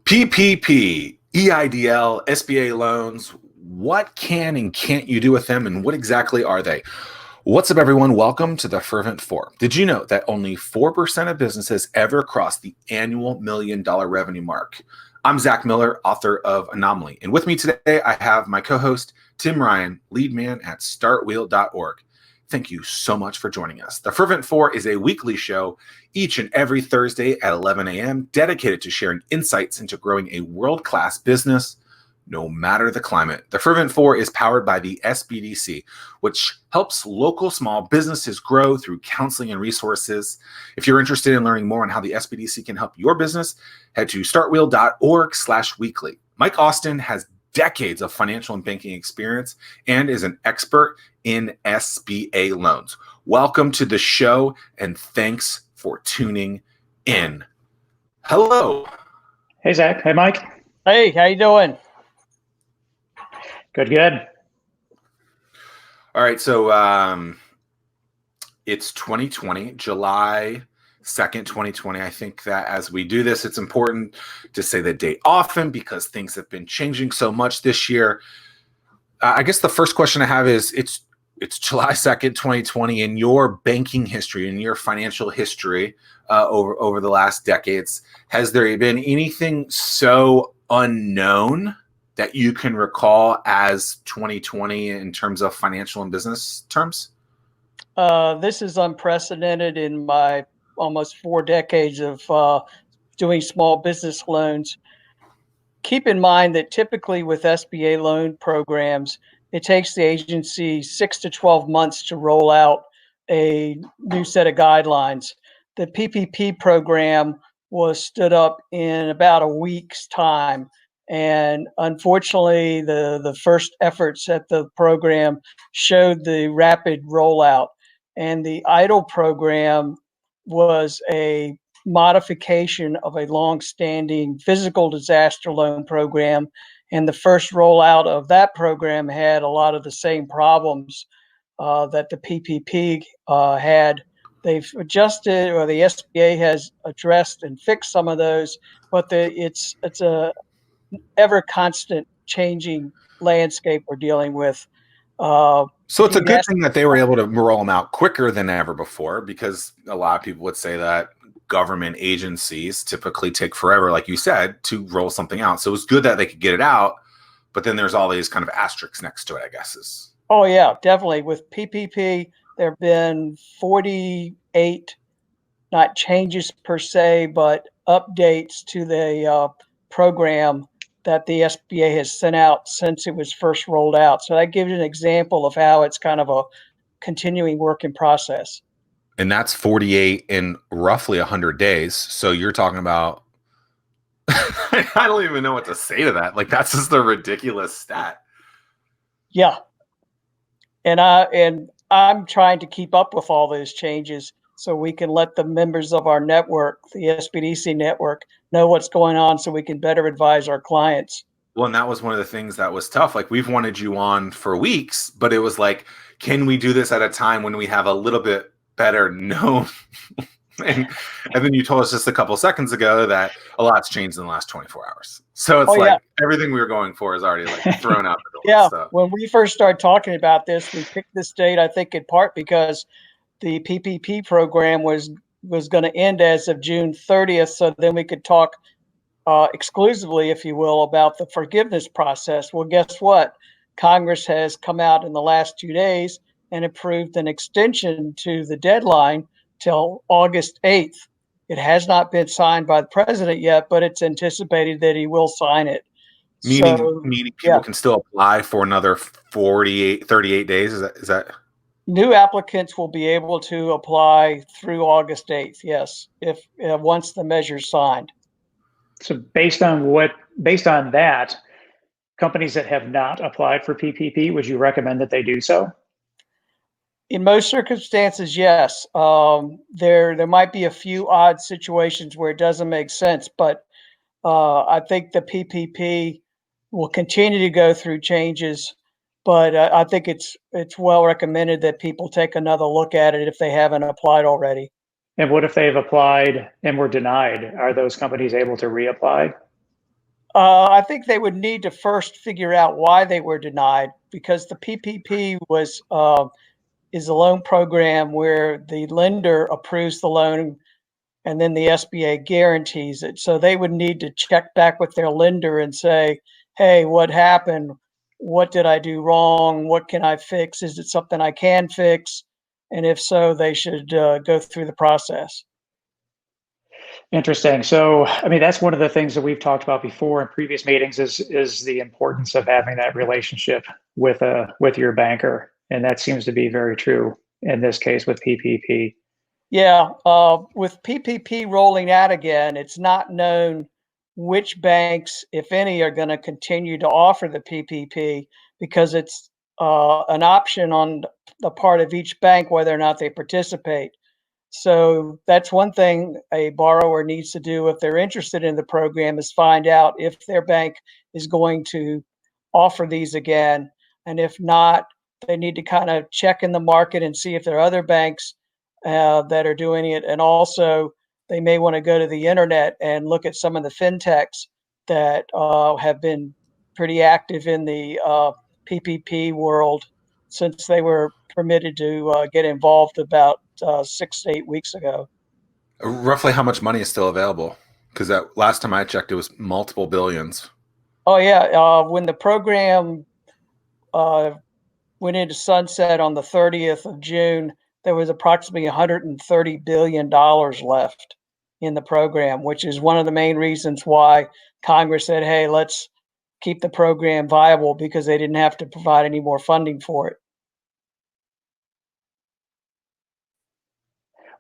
PPP, EIDL, SBA loans, what can and can't you do with them, and what exactly are they? What's up, everyone? Welcome to the Fervent Four. Did you know that only 4% of businesses ever cross the annual $1 million revenue mark? I'm Zack Miller, author of Anomaly, and with me today, I have my co-host, Tim Ryan, lead man at StartWheel.org. Thank you so much for joining us. The Fervent Four is a weekly show each and every Thursday at 11 a.m. dedicated to sharing insights into growing a world-class business, no matter the climate. The Fervent Four is powered by the SBDC, which helps local small businesses grow through counseling and resources. If you're interested in learning more on how the SBDC can help your business, head to startwheel.org/weekly. Mike Austin has decades of financial and banking experience and is an expert in SBA loans. Welcome to the show, and thanks for tuning in. Hello. Hey, Zack. Hey, Mike. Hey, how you doing? Good. All right, so it's 2020, July 2nd, 2020. I think that as we do this, it's important to say the date often because things have been changing so much this year. I guess the first question I have is, it's July 2nd, 2020. In your banking history, in your financial history over the last decades, has there been anything so unknown that you can recall as 2020 in terms of financial and business terms? This is unprecedented in my almost 4 decades of doing small business loans. Keep in mind that typically with SBA loan programs, it takes the agency 6 to 12 months to roll out a new set of guidelines. The PPP program was stood up in about a week's time. And unfortunately, the first efforts at the program showed the rapid rollout. And the EIDL program was a modification of a long-standing physical disaster loan program. And the first rollout of that program had a lot of the same problems that the PPP had. They've adjusted, or the SBA has addressed and fixed some of those, but it's a ever constant changing landscape we're dealing with. So it's a good thing that they were able to roll them out quicker than ever before, because a lot of people would say that government agencies typically take forever, like you said, to roll something out. So it was good that they could get it out, but then there's all these kind of asterisks next to it, I guess. Oh yeah, definitely. With PPP, there have been 48, not changes per se, but updates to the program that the SBA has sent out since it was first rolled out. So that gives you an example of how it's kind of a continuing work in process. And that's 48 in roughly 100 days. So you're talking about, I don't even know what to say to that. Like, that's just a ridiculous stat. Yeah. And I'm trying to keep up with all those changes so we can let the members of our network, the SBDC network, know what's going on so we can better advise our clients. Well, and that was one of the things that was tough. Like, we've wanted you on for weeks, but it was like, can we do this at a time when we have a little bit better known? and then you told us just a couple seconds ago that a lot's changed in the last 24 hours. So it's everything we were going for is already like thrown out the door. Yeah. So. When we first started talking about this, we picked this date, I think in part because the PPP program was going to end as of June 30th. So then we could talk exclusively, if you will, about the forgiveness process. Well, guess what? Congress has come out in the last 2 days and approved an extension to the deadline till August 8th. It has not been signed by the president yet, but it's anticipated that he will sign it. Meaning people can still apply for another 38 days. Is that? New applicants will be able to apply through August 8th. Yes. If once the measure's signed. So based on that, companies that have not applied for PPP, would you recommend that they do so? In most circumstances, yes. There might be a few odd situations where it doesn't make sense, but I think the PPP will continue to go through changes. But I think it's well recommended that people take another look at it if they haven't applied already. And what if they've applied and were denied? Are those companies able to reapply? I think they would need to first figure out why they were denied, because the PPP is a loan program where the lender approves the loan and then the SBA guarantees it. So they would need to check back with their lender and say, hey, what happened? What did I do wrong? What can I fix? Is it something I can fix? And if so, they should go through the process. Interesting. So, I mean, that's one of the things that we've talked about before in previous meetings is the importance of having that relationship with your banker, and that seems to be very true in this case with PPP. Yeah, with PPP rolling out again, it's not known which banks, if any, are going to continue to offer the PPP, because it's an option on the part of each bank whether or not they participate. So that's one thing a borrower needs to do if they're interested in the program, is find out if their bank is going to offer these again. And if not, they need to kind of check in the market and see if there are other banks that are doing it. And also, they may want to go to the internet and look at some of the fintechs that have been pretty active in the PPP world since they were permitted to get involved about 6 to 8 weeks ago. Roughly how much money is still available? Because that last time I checked, it was multiple billions. Oh yeah, when the program uh, went into sunset on the 30th of June, there was approximately $130 billion left in the program, which is one of the main reasons why Congress said, hey, let's keep the program viable, because they didn't have to provide any more funding for it.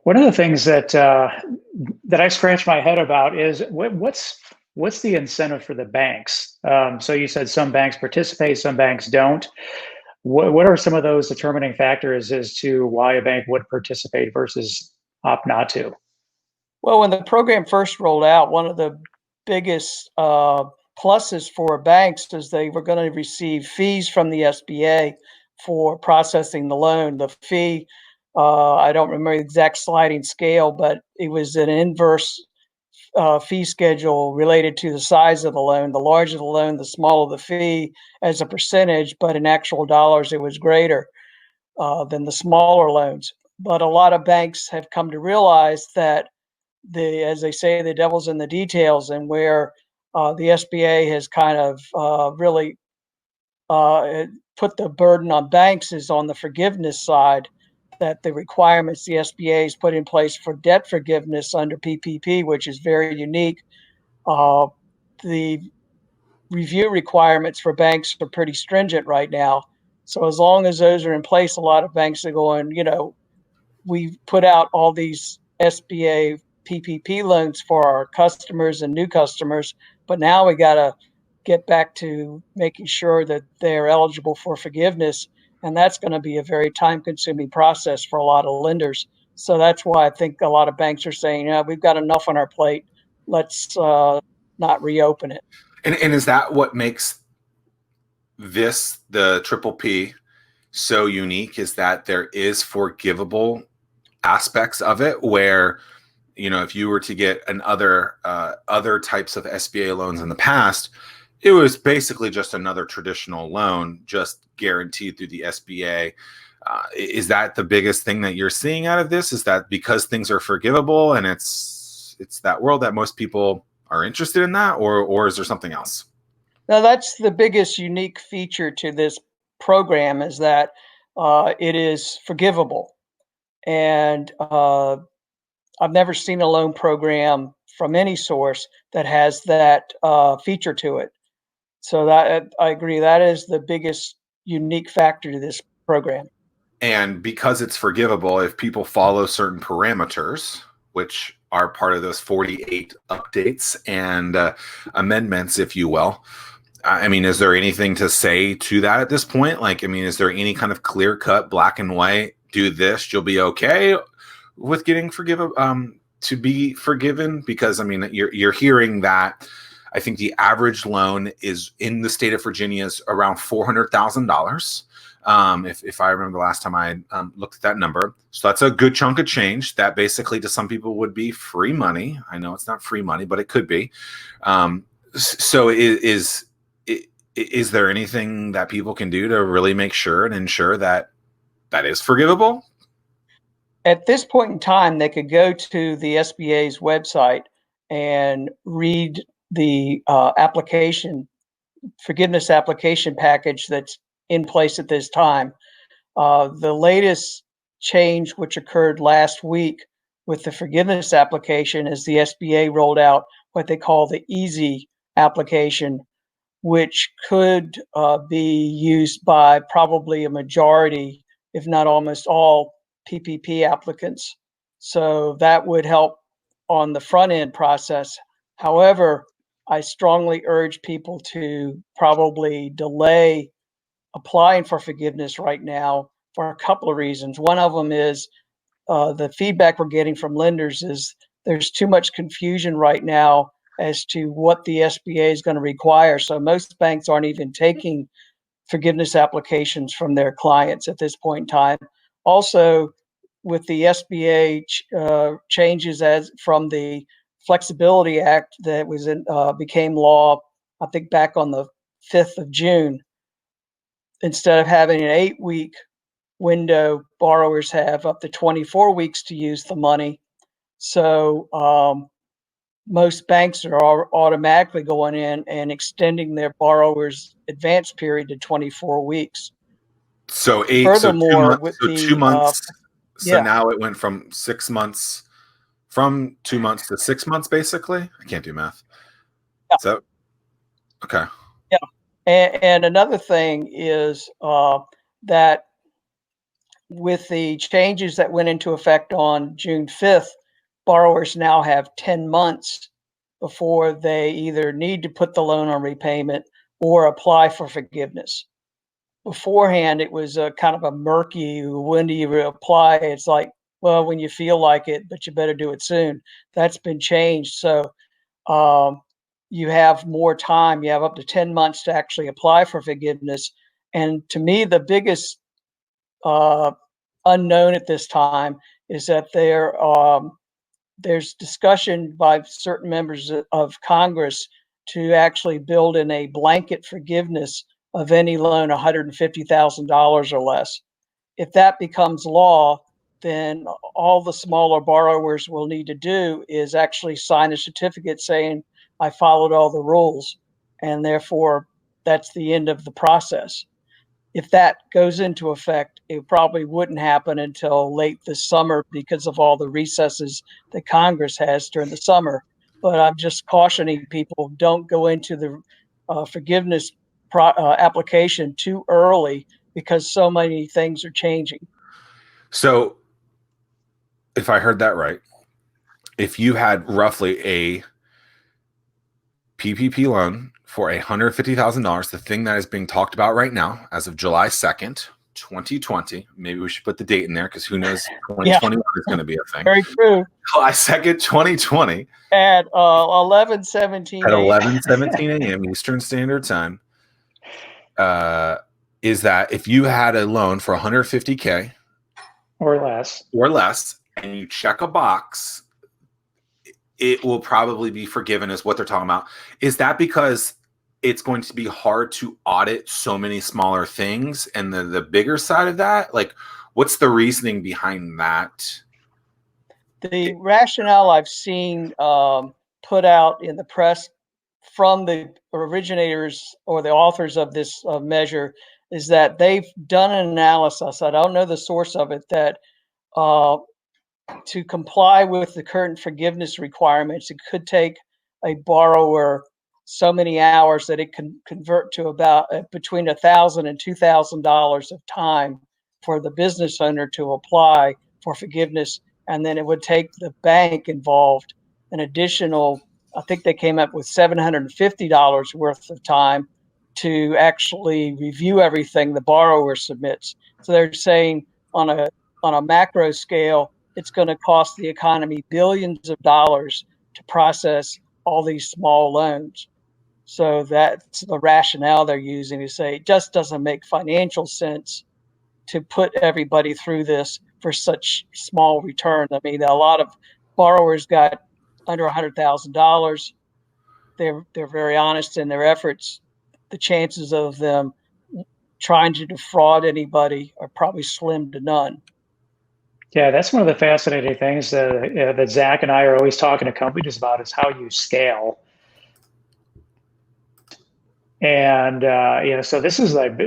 One of the things that I scratch my head about is what's the incentive for the banks? So you said some banks participate, some banks don't. What are some of those determining factors as to why a bank would participate versus opt not to? Well, when the program first rolled out, one of the biggest pluses for banks is they were going to receive fees from the SBA for processing the loan. The fee, I don't remember the exact sliding scale, but it was an inverse fee schedule related to the size of the loan. The larger the loan, the smaller the fee as a percentage, but in actual dollars, it was greater than the smaller loans. But a lot of banks have come to realize that as they say, the devil's in the details, and where the SBA has kind of really put the burden on banks is on the forgiveness side, that the requirements the SBA has put in place for debt forgiveness under PPP, which is very unique. The review requirements for banks are pretty stringent right now. So as long as those are in place, a lot of banks are going, we put out all these SBA PPP loans for our customers and new customers, but now we got to get back to making sure that they're eligible for forgiveness. And that's going to be a very time consuming process for a lot of lenders. So that's why I think a lot of banks are saying, yeah, we've got enough on our plate. Let's not reopen it. And is that what makes this, the triple P, so unique, is that there is forgivable aspects of it where, if you were to get other types of SBA loans in the past, it was basically just another traditional loan, just guaranteed through the SBA. Is that the biggest thing that you're seeing out of this? Is that because things are forgivable and it's that world that most people are interested in that, or is there something else? Now, that's the biggest unique feature to this program, is that it is forgivable. And I've never seen a loan program from any source that has that feature to it. So that I agree, that is the biggest unique factor to this program. And because it's forgivable, if people follow certain parameters, which are part of those 48 updates and amendments, if you will, I mean, is there anything to say to that at this point? Like, I mean, is there any kind of clear cut, black and white, do this, you'll be okay with getting to be forgiven? Because I mean, you're hearing that I think the average loan is in the state of Virginia is around $400,000. If I remember the last time I looked at that number. So that's a good chunk of change. That basically to some people would be free money. I know it's not free money, but it could be. So is there anything that people can do to really make sure and ensure that that is forgivable? At this point in time, they could go to the SBA's website and read the forgiveness application package that's in place at this time. The latest change, which occurred last week with the forgiveness application, is the SBA rolled out what they call the easy application, which could be used by probably a majority, if not almost all, PPP applicants. So that would help on the front end process. However, I strongly urge people to probably delay applying for forgiveness right now for a couple of reasons. One of them is the feedback we're getting from lenders is there's too much confusion right now as to what the SBA is going to require. So most banks aren't even taking forgiveness applications from their clients at this point in time. Also, with the SBA changes as from the Flexibility Act that was became law, I think back on the 5th of June, instead of having an 8-week window, borrowers have up to 24 weeks to use the money. So most banks are automatically going in and extending their borrowers' advance period to 24 weeks. So Furthermore, 2 months. with So the 2 months. So yeah, now it went from 6 months, from 2 months to 6 months, basically. I can't do math. yeah, So okay. yeah. And another thing is that with the changes that went into effect on June 5th, borrowers now have 10 months before they either need to put the loan on repayment or apply for forgiveness. Beforehand, it was a kind of a murky, when do you apply? It's like, well, when you feel like it, but you better do it soon. That's been changed. So um, you have more time. You have up to 10 months to actually apply for forgiveness. And to me, the biggest uh, unknown at this time is that there's discussion by certain members of Congress to actually build in a blanket forgiveness of any loan $150,000 or less. If that becomes law, then all the smaller borrowers will need to do is actually sign a certificate saying, I followed all the rules, and therefore that's the end of the process. If that goes into effect, it probably wouldn't happen until late this summer because of all the recesses that Congress has during the summer. But I'm just cautioning people, don't go into the forgiveness application too early because so many things are changing. So if I heard that right, if you had roughly a PPP loan for $150,000, the thing that is being talked about right now, as of July 2nd, 2020, maybe we should put the date in there because who knows, Yeah, 2021 is going to be a thing. very true. July 2nd, 2020, At 11:17 at a.m. 11:17 a.m. Eastern Standard Time, is that if you had a loan for 150K or less. or less, and you check a box, it will probably be forgiven, is what they're talking about. Is that because it's going to be hard to audit so many smaller things? And the bigger side of that, like, what's the reasoning behind that? The rationale I've seen put out in the press from the originators or the authors of this measure is that they've done an analysis. I don't know the source of it, that uh, to comply with the current forgiveness requirements, it could take a borrower so many hours that it can convert to about between $1,000 and $2,000 of time for the business owner to apply for forgiveness, and then it would take the bank involved an additional, I think they came up with $750 worth of time to actually review everything the borrower submits. So they're saying on a macro scale, it's going to cost the economy billions of dollars to process all these small loans. So that's the rationale they're using to say it just doesn't make financial sense to put everybody through this for such small return. I mean, a lot of borrowers got under $100,000. they're very honest in their efforts, the chances of them trying to defraud anybody are probably slim to none. Yeah, that's one of the fascinating things that Zach and I are always talking to companies about is how you scale. And so this is like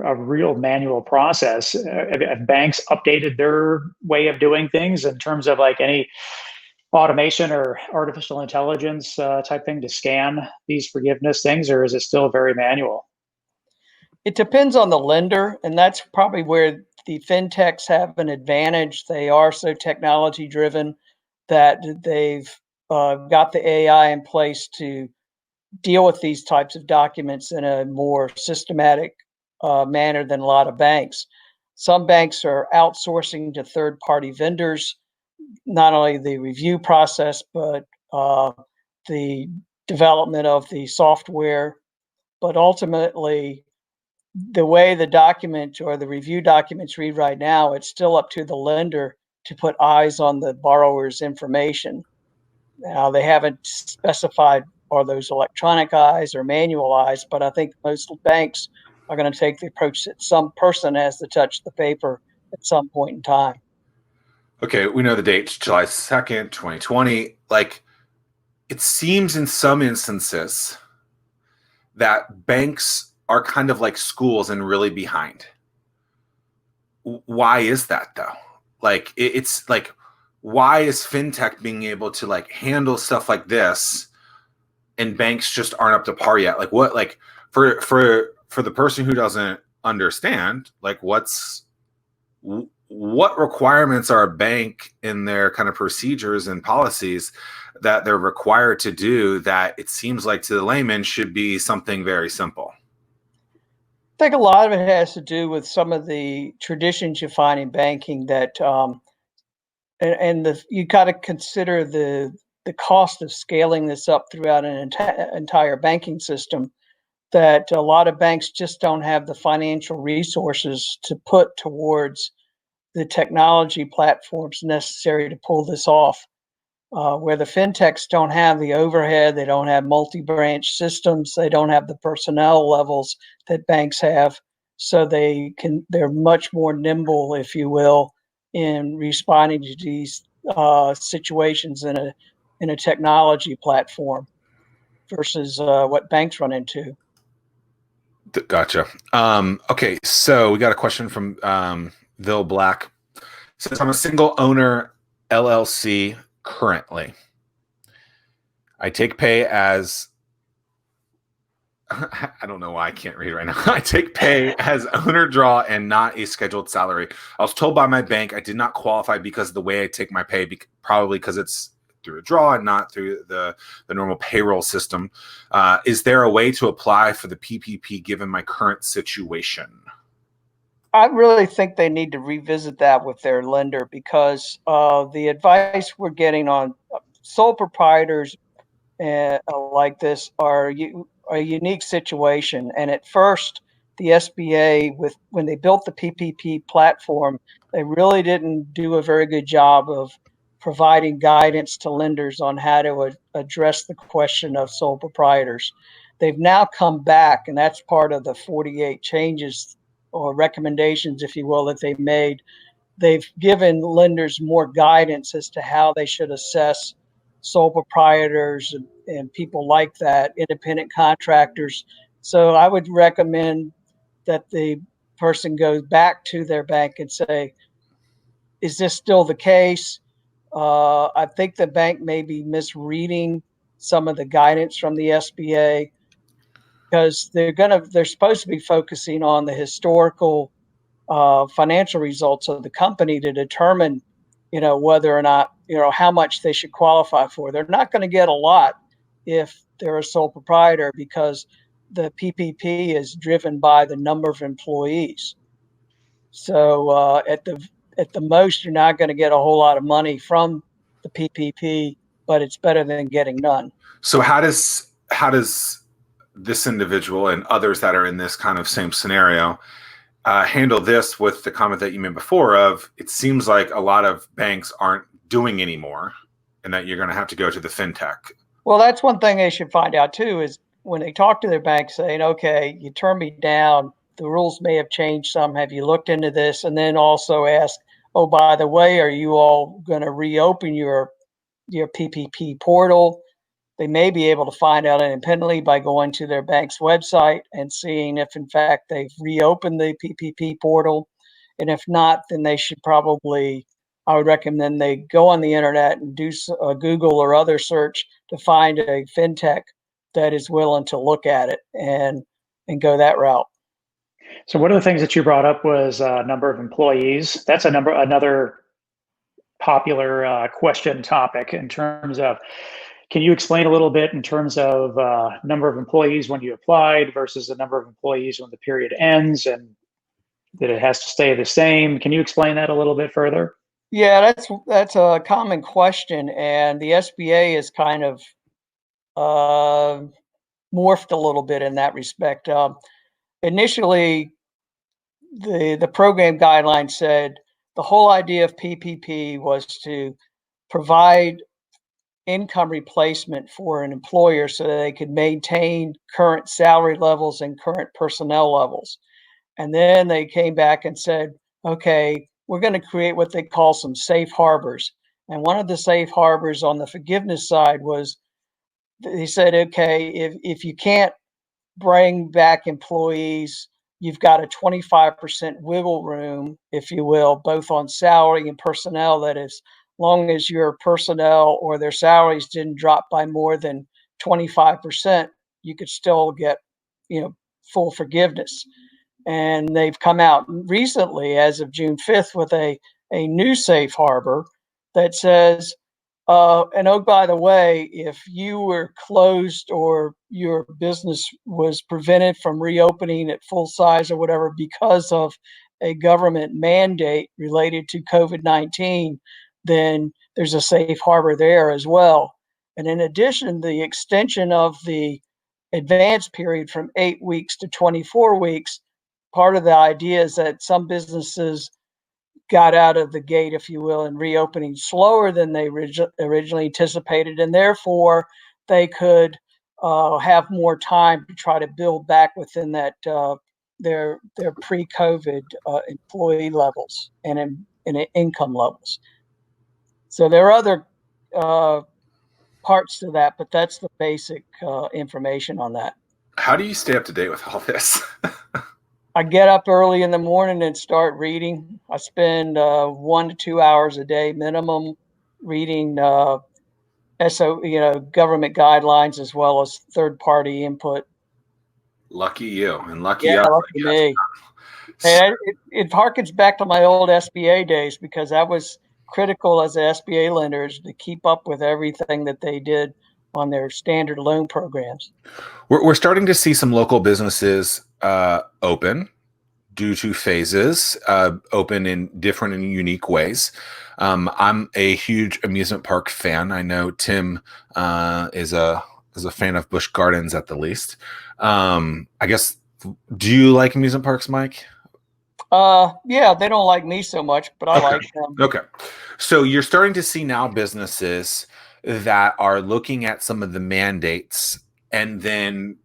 a real manual process. Have banks updated their way of doing things in terms of like any automation or artificial intelligence type thing to scan these forgiveness things, or is it still very manual? It depends on the lender, and that's probably where the fintechs have an advantage. They are so technology driven that they've got the AI in place to deal with these types of documents in a more systematic manner than a lot of banks. Some banks are outsourcing to third party vendors, not only the review process, but the development of the software. But ultimately, the way the document or the review documents read right now, it's still up to the lender to put eyes on the borrower's information. Now, they haven't specified are those electronic eyes or manual eyes, but I think most banks are going to take the approach that some person has to touch the paper at some point in time. Okay, we know the date, July 2nd, 2020. Like, it seems in some instances that banks are kind of like schools and really behind. Why is that though? Like, it's like, why is fintech being able to like handle stuff like this and banks just aren't up to par yet? Like, what, like for the person who doesn't understand, like what requirements are a bank in their kind of procedures and policies that they're required to do that it seems like to the layman should be something very simple? I think a lot of it has to do with some of the traditions you find in banking that, you got to consider the cost of scaling this up throughout an entire banking system. That a lot of banks just don't have the financial resources to put towards the technology platforms necessary to pull this off. Where the fintechs don't have the overhead, they don't have multi-branch systems, they don't have the personnel levels that banks have, so they're much more nimble, if you will, in responding to these situations in a technology platform versus what banks run into. Gotcha. Okay, so we got a question from Bill Black. It says, I'm a single owner LLC currently. I take pay as I don't know why I can't read right now. I take pay as owner draw and not a scheduled salary. I was told by my bank I did not qualify because of the way I take my pay, probably because it's through a draw and not through the normal payroll system. Is there a way to apply for the PPP given my current situation? I really think they need to revisit that with their lender because the advice we're getting on sole proprietors like this are a unique situation. And at first, the SBA, when they built the PPP platform, they really didn't do a very good job of providing guidance to lenders on how to address the question of sole proprietors. They've now come back, and that's part of the 48 changes or recommendations, if you will, that they made. They've given lenders more guidance as to how they should assess sole proprietors and people like that, independent contractors. So I would recommend that the person goes back to their bank and say, is this still the case? I think the bank may be misreading some of the guidance from the SBA because they're supposed to be focusing on the historical financial results of the company to determine, whether or not, how much they should qualify for. They're not going to get a lot if they're a sole proprietor because the PPP is driven by the number of employees. So at the most, you're not going to get a whole lot of money from the PPP, but it's better than getting none. So how does this individual and others that are in this kind of same scenario handle this with the comment that you made before of it seems like a lot of banks aren't doing anymore and that you're going to have to go to the fintech? Well, that's one thing they should find out too, is when they talk to their bank saying, okay, you turned me down, the rules may have changed some. Have you looked into this? And then also ask, oh, by the way, are you all going to reopen your PPP portal? They may be able to find out independently by going to their bank's website and seeing if, in fact, they've reopened the PPP portal. And if not, then they should probably, I would recommend they go on the internet and do a Google or other search to find a fintech that is willing to look at it and go that route. So one of the things that you brought up was number of employees. That's another popular question topic in terms of, can you explain a little bit in terms of number of employees when you applied versus the number of employees when the period ends, and that it has to stay the same? Can you explain that a little bit further? Yeah, that's a common question, and the SBA is kind of morphed a little bit in that respect. Initially, the program guidelines said the whole idea of PPP was to provide income replacement for an employer so that they could maintain current salary levels and current personnel levels. And then they came back and said, okay, we're going to create what they call some safe harbors. And one of the safe harbors on the forgiveness side was, they said, okay, if you can't bring back employees, you've got a 25% wiggle room, if you will, both on salary and personnel. That is, long as your personnel or their salaries didn't drop by more than 25%, you could still get, full forgiveness. And they've come out recently, as of June 5th, with a new safe harbor that says, and oh, by the way, if you were closed or your business was prevented from reopening at full size or whatever because of a government mandate related to COVID-19, then there's a safe harbor there as well. And in addition, the extension of the advance period from 8 weeks to 24 weeks, part of the idea is that some businesses got out of the gate, if you will, and reopening slower than they originally anticipated, and therefore they could have more time to try to build back within that their pre-COVID employee levels and income levels. So there are other parts to that, but that's the basic information on that. How do you stay up to date with all this? I get up early in the morning and start reading. I spend 1 to 2 hours a day minimum reading government guidelines as well as third-party input. Lucky you, and lucky Yeah, us, lucky me. And it harkens back to my old SBA days, because that was critical as an SBA lender, is to keep up with everything that they did on their standard loan programs. We're starting to see some local businesses open due to phases, open in different and unique ways. I'm a huge amusement park fan. I know Tim is a fan of Busch Gardens at the least. I guess, do you like amusement parks, Mike? Yeah, they don't like me so much, but I like them. Okay. So you're starting to see now businesses that are looking at some of the mandates and then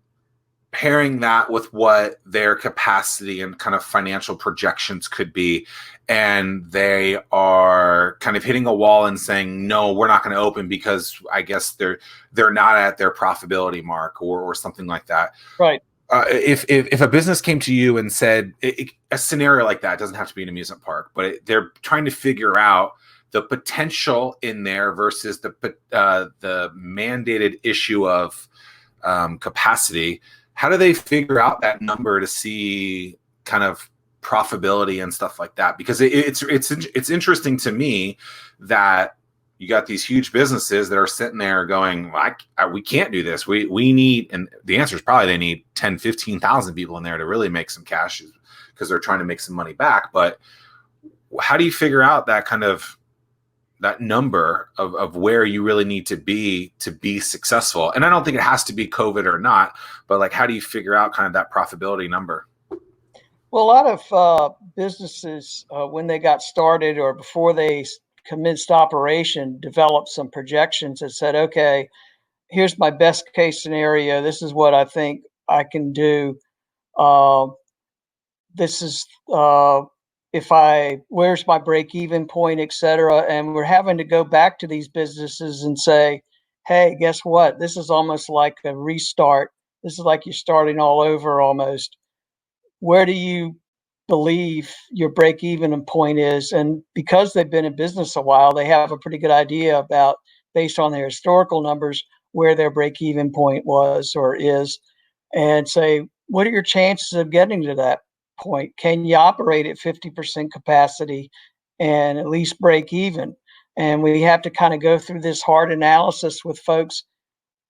pairing that with what their capacity and kind of financial projections could be. And they are kind of hitting a wall and saying, no, we're not going to open because I guess they're not at their profitability mark or something like that. Right. If a business came to you and said a scenario like that, doesn't have to be an amusement park, but they're trying to figure out the potential in there versus the mandated issue of capacity, how do they figure out that number to see kind of profitability and stuff like that? Because it's interesting to me that you got these huge businesses that are sitting there going, we can't do this. We need, and the answer is probably they need 10, 15,000 people in there to really make some cash because they're trying to make some money back. But how do you figure out that kind of that number of where you really need to be successful? And I don't think it has to be COVID or not, but like, how do you figure out kind of that profitability number? Well, a lot of businesses, when they got started or before they commenced operation, developed some projections that said, okay, here's my best case scenario. This is what I think I can do. Uh, this is where's my break even point, et cetera. And we're having to go back to these businesses and say, hey, guess what? This is almost like a restart. This is like you're starting all over almost. Where do you believe your break even point is? And because they've been in business a while, they have a pretty good idea about, based on their historical numbers, where their break even point was or is, and say, what are your chances of getting to that point? Can you operate at 50% capacity and at least break even? And we have to kind of go through this hard analysis with folks.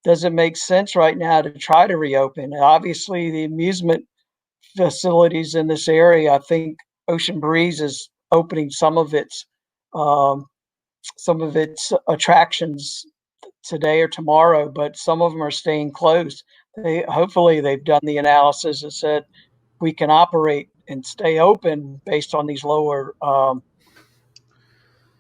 Does it make sense right now to try to reopen? Obviously, the amusement facilities in this area, I think Ocean Breeze is opening um, some of its attractions today or tomorrow, but some of them are staying closed. Hopefully they've done the analysis and said we can operate and stay open based on these lower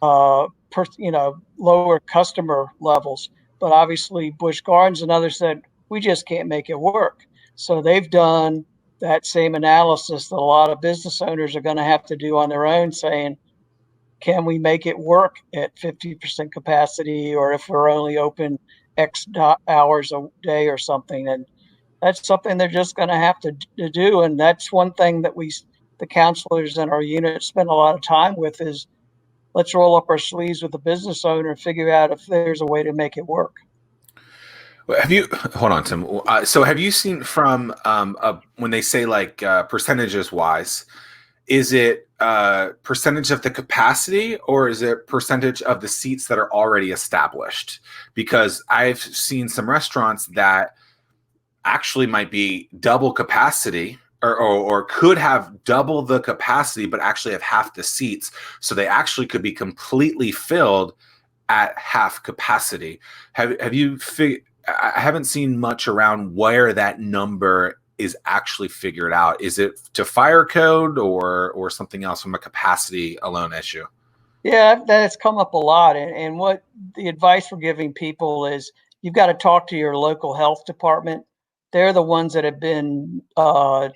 lower customer levels. But obviously Busch Gardens and others said we just can't make it work. So they've done that same analysis that a lot of business owners are going to have to do on their own, saying, can we make it work at 50% capacity, or if we're only open X hours a day or something? And that's something they're just going to have to do. And that's one thing that the counselors in our unit spend a lot of time with is, let's roll up our sleeves with the business owner and figure out if there's a way to make it work. Have you hold on, Tim? So have you seen from when they say like percentages wise, is it percentage of the capacity or is it percentage of the seats that are already established? Because I've seen some restaurants that actually might be double capacity or could have double the capacity, but actually have half the seats. So they actually could be completely filled at half capacity. Have you I haven't seen much around where that number is actually figured out. Is it to fire code or something else from a capacity alone issue? Yeah, that has come up a lot. And what the advice we're giving people is, you've got to talk to your local health department. They're the ones that have been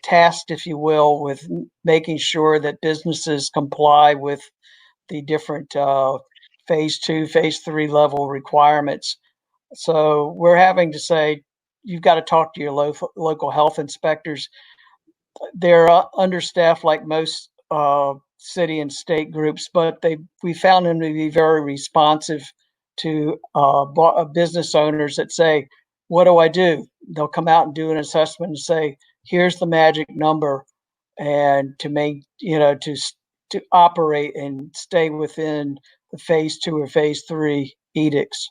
tasked, if you will, with making sure that businesses comply with the different phase 2, phase 3 level requirements. So we're having to say, you've got to talk to your local health inspectors. They're understaffed like most city and state groups, but we found them to be very responsive to business owners that say, what do I do? They'll come out and do an assessment and say, here's the magic number, and to operate and stay within the phase 2 or phase 3 edicts.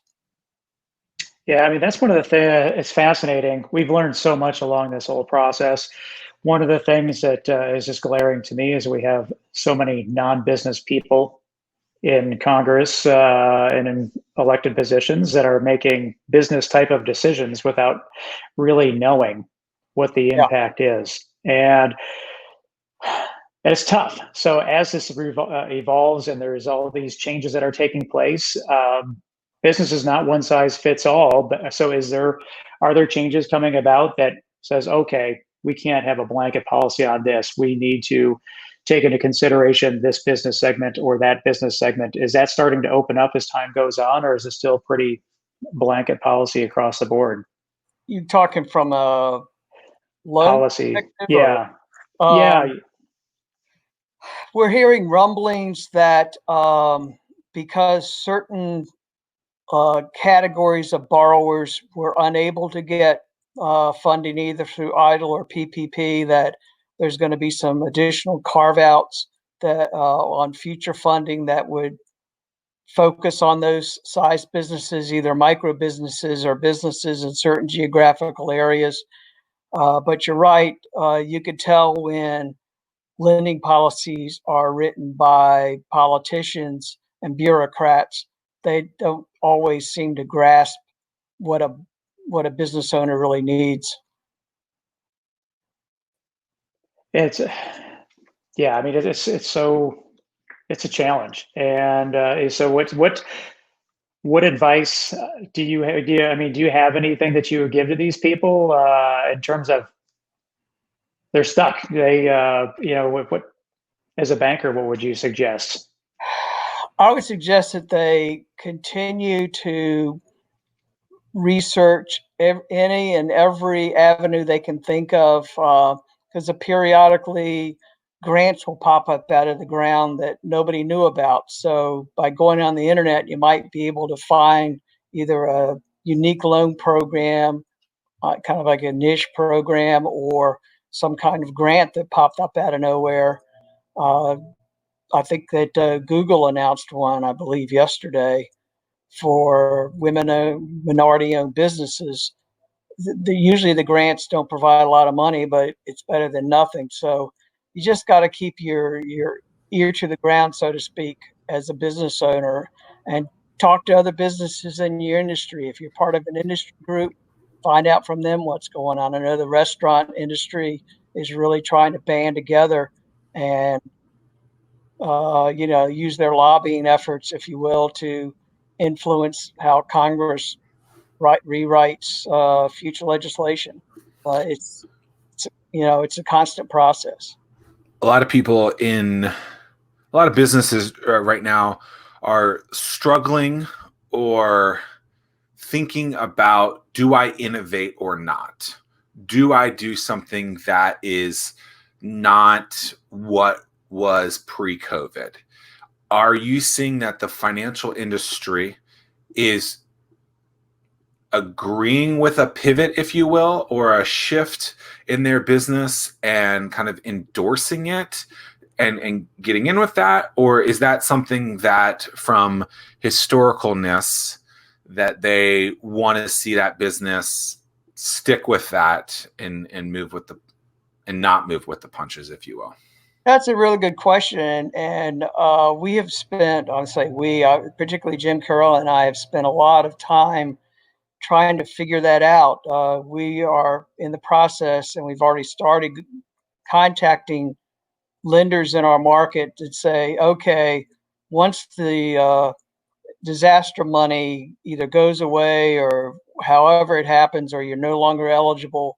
Yeah, I mean, that's one of the things. It's fascinating. We've learned so much along this whole process. One of the things that is just glaring to me is we have so many non-business people in Congress and in elected positions that are making business type of decisions without really knowing what the impact is. And it's tough. So as this evolves and there's all these changes that are taking place, business is not one size fits all. But so are there changes coming about that says, okay, we can't have a blanket policy on this. We need to take into consideration this business segment or that business segment. Is that starting to open up as time goes on, or is it still pretty blanket policy across the board? You talking from a loan Policy. perspective? Yeah. Or, Yeah. we're hearing rumblings that because certain categories of borrowers were unable to get funding either through EIDL or PPP, that there's going to be some additional carve-outs that on future funding that would focus on those size businesses, either micro businesses or businesses in certain geographical areas. But you're right, you could tell when lending policies are written by politicians and bureaucrats, they don't always seem to grasp what a business owner really needs. It's yeah. I mean, it's a challenge, and so what What advice do you have? Do you have anything that you would give to these people in terms of they're stuck? What as a banker, what would you suggest? I would suggest that they continue to research any and every avenue they can think of, because periodically grants will pop up out of the ground that nobody knew about. So by going on the internet, you might be able to find either a unique loan program, kind of like a niche program, or some kind of grant that popped up out of nowhere. Uh, I think that Google announced one, I believe, yesterday for women-owned, minority-owned businesses. Usually the grants don't provide a lot of money, but it's better than nothing. So you just got to keep your ear to the ground, so to speak, as a business owner, and talk to other businesses in your industry. If you're part of an industry group, find out from them what's going on. I know the restaurant industry is really trying to band together and use their lobbying efforts, if you will, to influence how Congress rewrites future legislation. It's a constant process. A lot of people in a lot of businesses right now are struggling or thinking about, do I innovate or not? Do I do something that is not what was pre-COVID? Are you seeing that the financial industry is agreeing with a pivot, if you will, or a shift in their business and kind of endorsing it and getting in with that? Or is that something that from historicalness that they want to see that business stick with that and move with the and not move with the punches, if you will? That's a really good question, and we have spent, I'll say we, particularly Jim Carroll and I, have spent a lot of time trying to figure that out. We are in the process, and we've already started contacting lenders in our market to say, okay, once the disaster money either goes away or however it happens, or you're no longer eligible,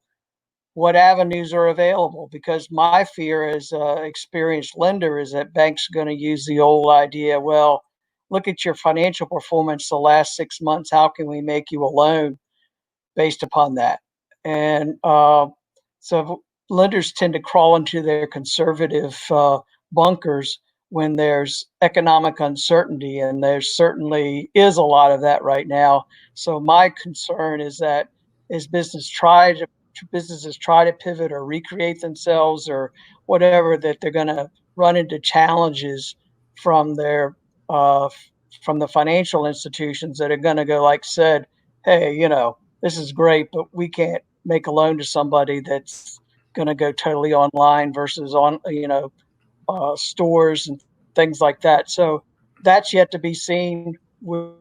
what avenues are available? Because my fear as an experienced lender is that banks are going to use the old idea, well, look at your financial performance the last 6 months. How can we make you a loan based upon that? And so lenders tend to crawl into their conservative bunkers when there's economic uncertainty, and there certainly is a lot of that right now. So my concern is that as businesses try to pivot or recreate themselves or whatever, that they're going to run into challenges from their uh, from the financial institutions that are going to go, like said, hey, this is great, but we can't make a loan to somebody that's going to go totally online versus on, stores and things like that. So that's yet to be seen. We're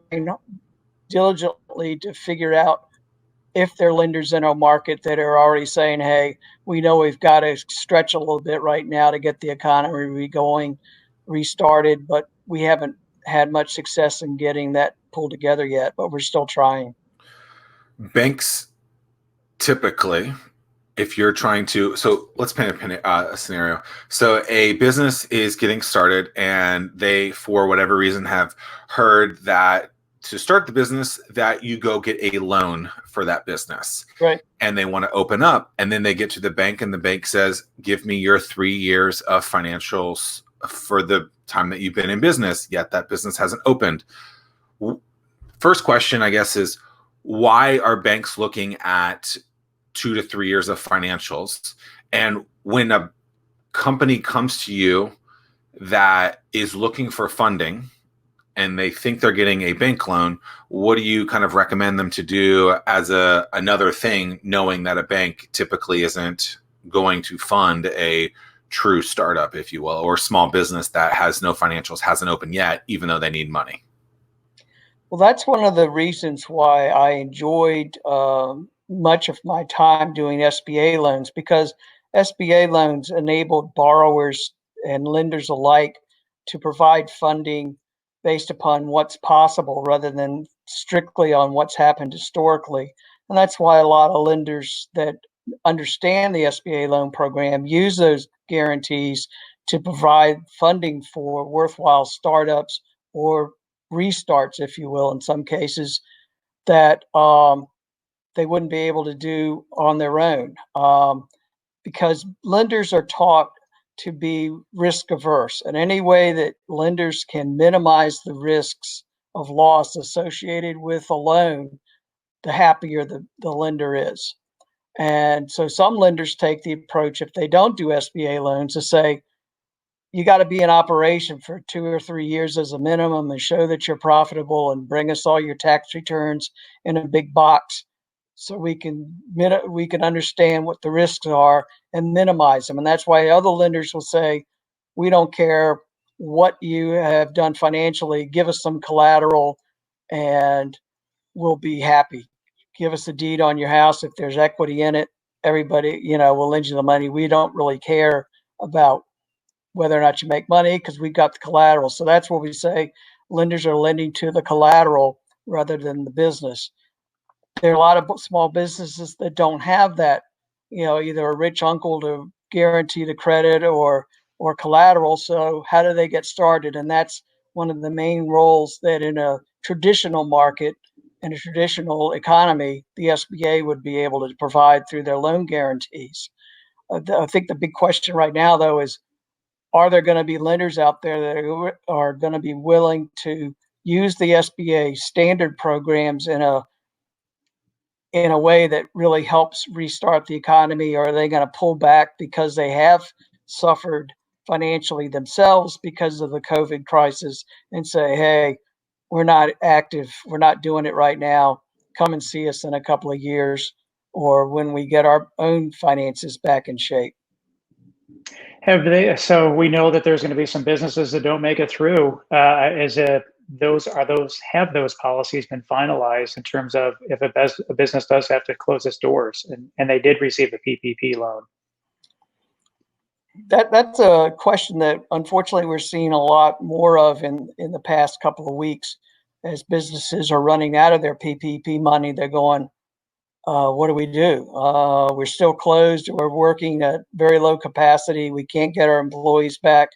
diligently to figure out if there are lenders in our market that are already saying, hey, we know we've got to stretch a little bit right now to get the economy going, restarted, but we haven't had much success in getting that pulled together yet, but we're still trying. Banks typically, if you're trying to, so let's paint a scenario. So a business is getting started and they, for whatever reason, have heard that to start the business that you go get a loan for that business. Right. And they want to open up, and then they get to the bank and the bank says, give me your 3 years of financials for the time that you've been in business, yet that business hasn't opened. First question, I guess, is why are banks looking at 2 to 3 years of financials? And when a company comes to you that is looking for funding and they think they're getting a bank loan, what do you kind of recommend them to do as another thing, knowing that a bank typically isn't going to fund a true startup, if you will, or small business that has no financials, hasn't opened yet, even though they need money? Well, that's one of the reasons why I enjoyed much of my time doing SBA loans, because SBA loans enabled borrowers and lenders alike to provide funding based upon what's possible rather than strictly on what's happened historically. And that's why a lot of lenders that understand the SBA loan program use those guarantees to provide funding for worthwhile startups or restarts, if you will, in some cases that they wouldn't be able to do on their own, because lenders are taught to be risk averse. And any way that lenders can minimize the risks of loss associated with a loan, the happier the lender is. And so some lenders take the approach, if they don't do SBA loans, to say, you got to be in operation for 2 or 3 years as a minimum and show that you're profitable and bring us all your tax returns in a big box so we can understand what the risks are and minimize them. And that's why other lenders will say, we don't care what you have done financially, give us some collateral and we'll be happy. Give us a deed on your house. If there's equity in it, everybody, will lend you the money. We don't really care about whether or not you make money because we got the collateral. So that's what we say. Lenders are lending to the collateral rather than the business. There are a lot of small businesses that don't have that, either a rich uncle to guarantee the credit or collateral. So how do they get started? And that's one of the main roles that in a traditional market, in a traditional economy, the SBA would be able to provide through their loan guarantees. I think the big question right now, though, is are there going to be lenders out there that are going to be willing to use the SBA standard programs in a way that really helps restart the economy? Or are they going to pull back because they have suffered financially themselves because of the COVID crisis and say, hey, we're not active, we're not doing it right now, come and see us in a couple of years or when we get our own finances back in shape? So we know that there's going to be some businesses that don't make it through. Have those policies been finalized in terms of if a business does have to close its doors and they did receive a PPP loan? That's a question that unfortunately we're seeing a lot more of in the past couple of weeks as businesses are running out of their PPP money. They're going, what do we do? We're still closed. We're working at very low capacity. We can't get our employees back.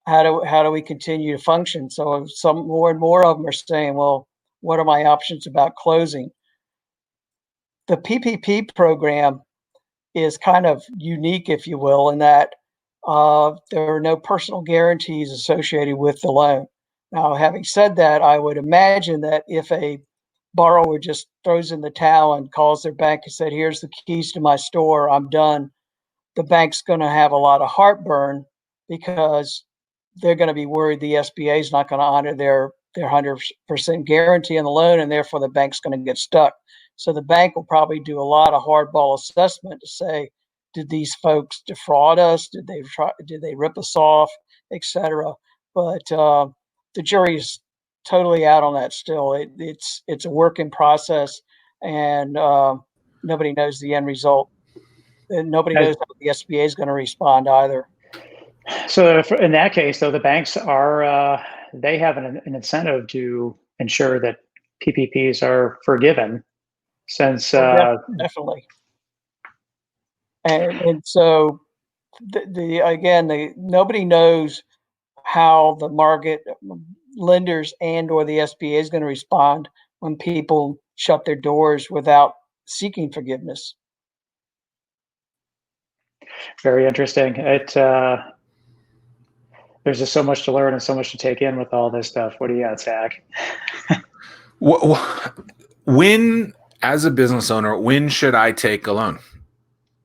How do we continue to function? So some more and more of them are saying, well, what are my options about closing? The PPP program is kind of unique, if you will, in that there are no personal guarantees associated with the loan. Now, having said that, I would imagine that if a borrower just throws in the towel and calls their bank and said, here's the keys to my store, I'm done, the bank's going to have a lot of heartburn because they're going to be worried the SBA is not going to honor their 100% guarantee on the loan, and therefore the bank's going to get stuck. So the bank will probably do a lot of hardball assessment to say, did these folks defraud us? Did they rip us off, etc. But the jury is totally out on that still. It's a work in process, and nobody knows the end result. And nobody knows how the SBA is going to respond either. So in that case, though, the banks they have an incentive to ensure that PPPs are forgiven, since definitely. And so nobody knows how the market lenders and or the SBA is going to respond when people shut their doors without seeking forgiveness. Very interesting. There's just so much to learn and so much to take in with all this stuff. What do you got, Zach? When, as a business owner, when should I take a loan?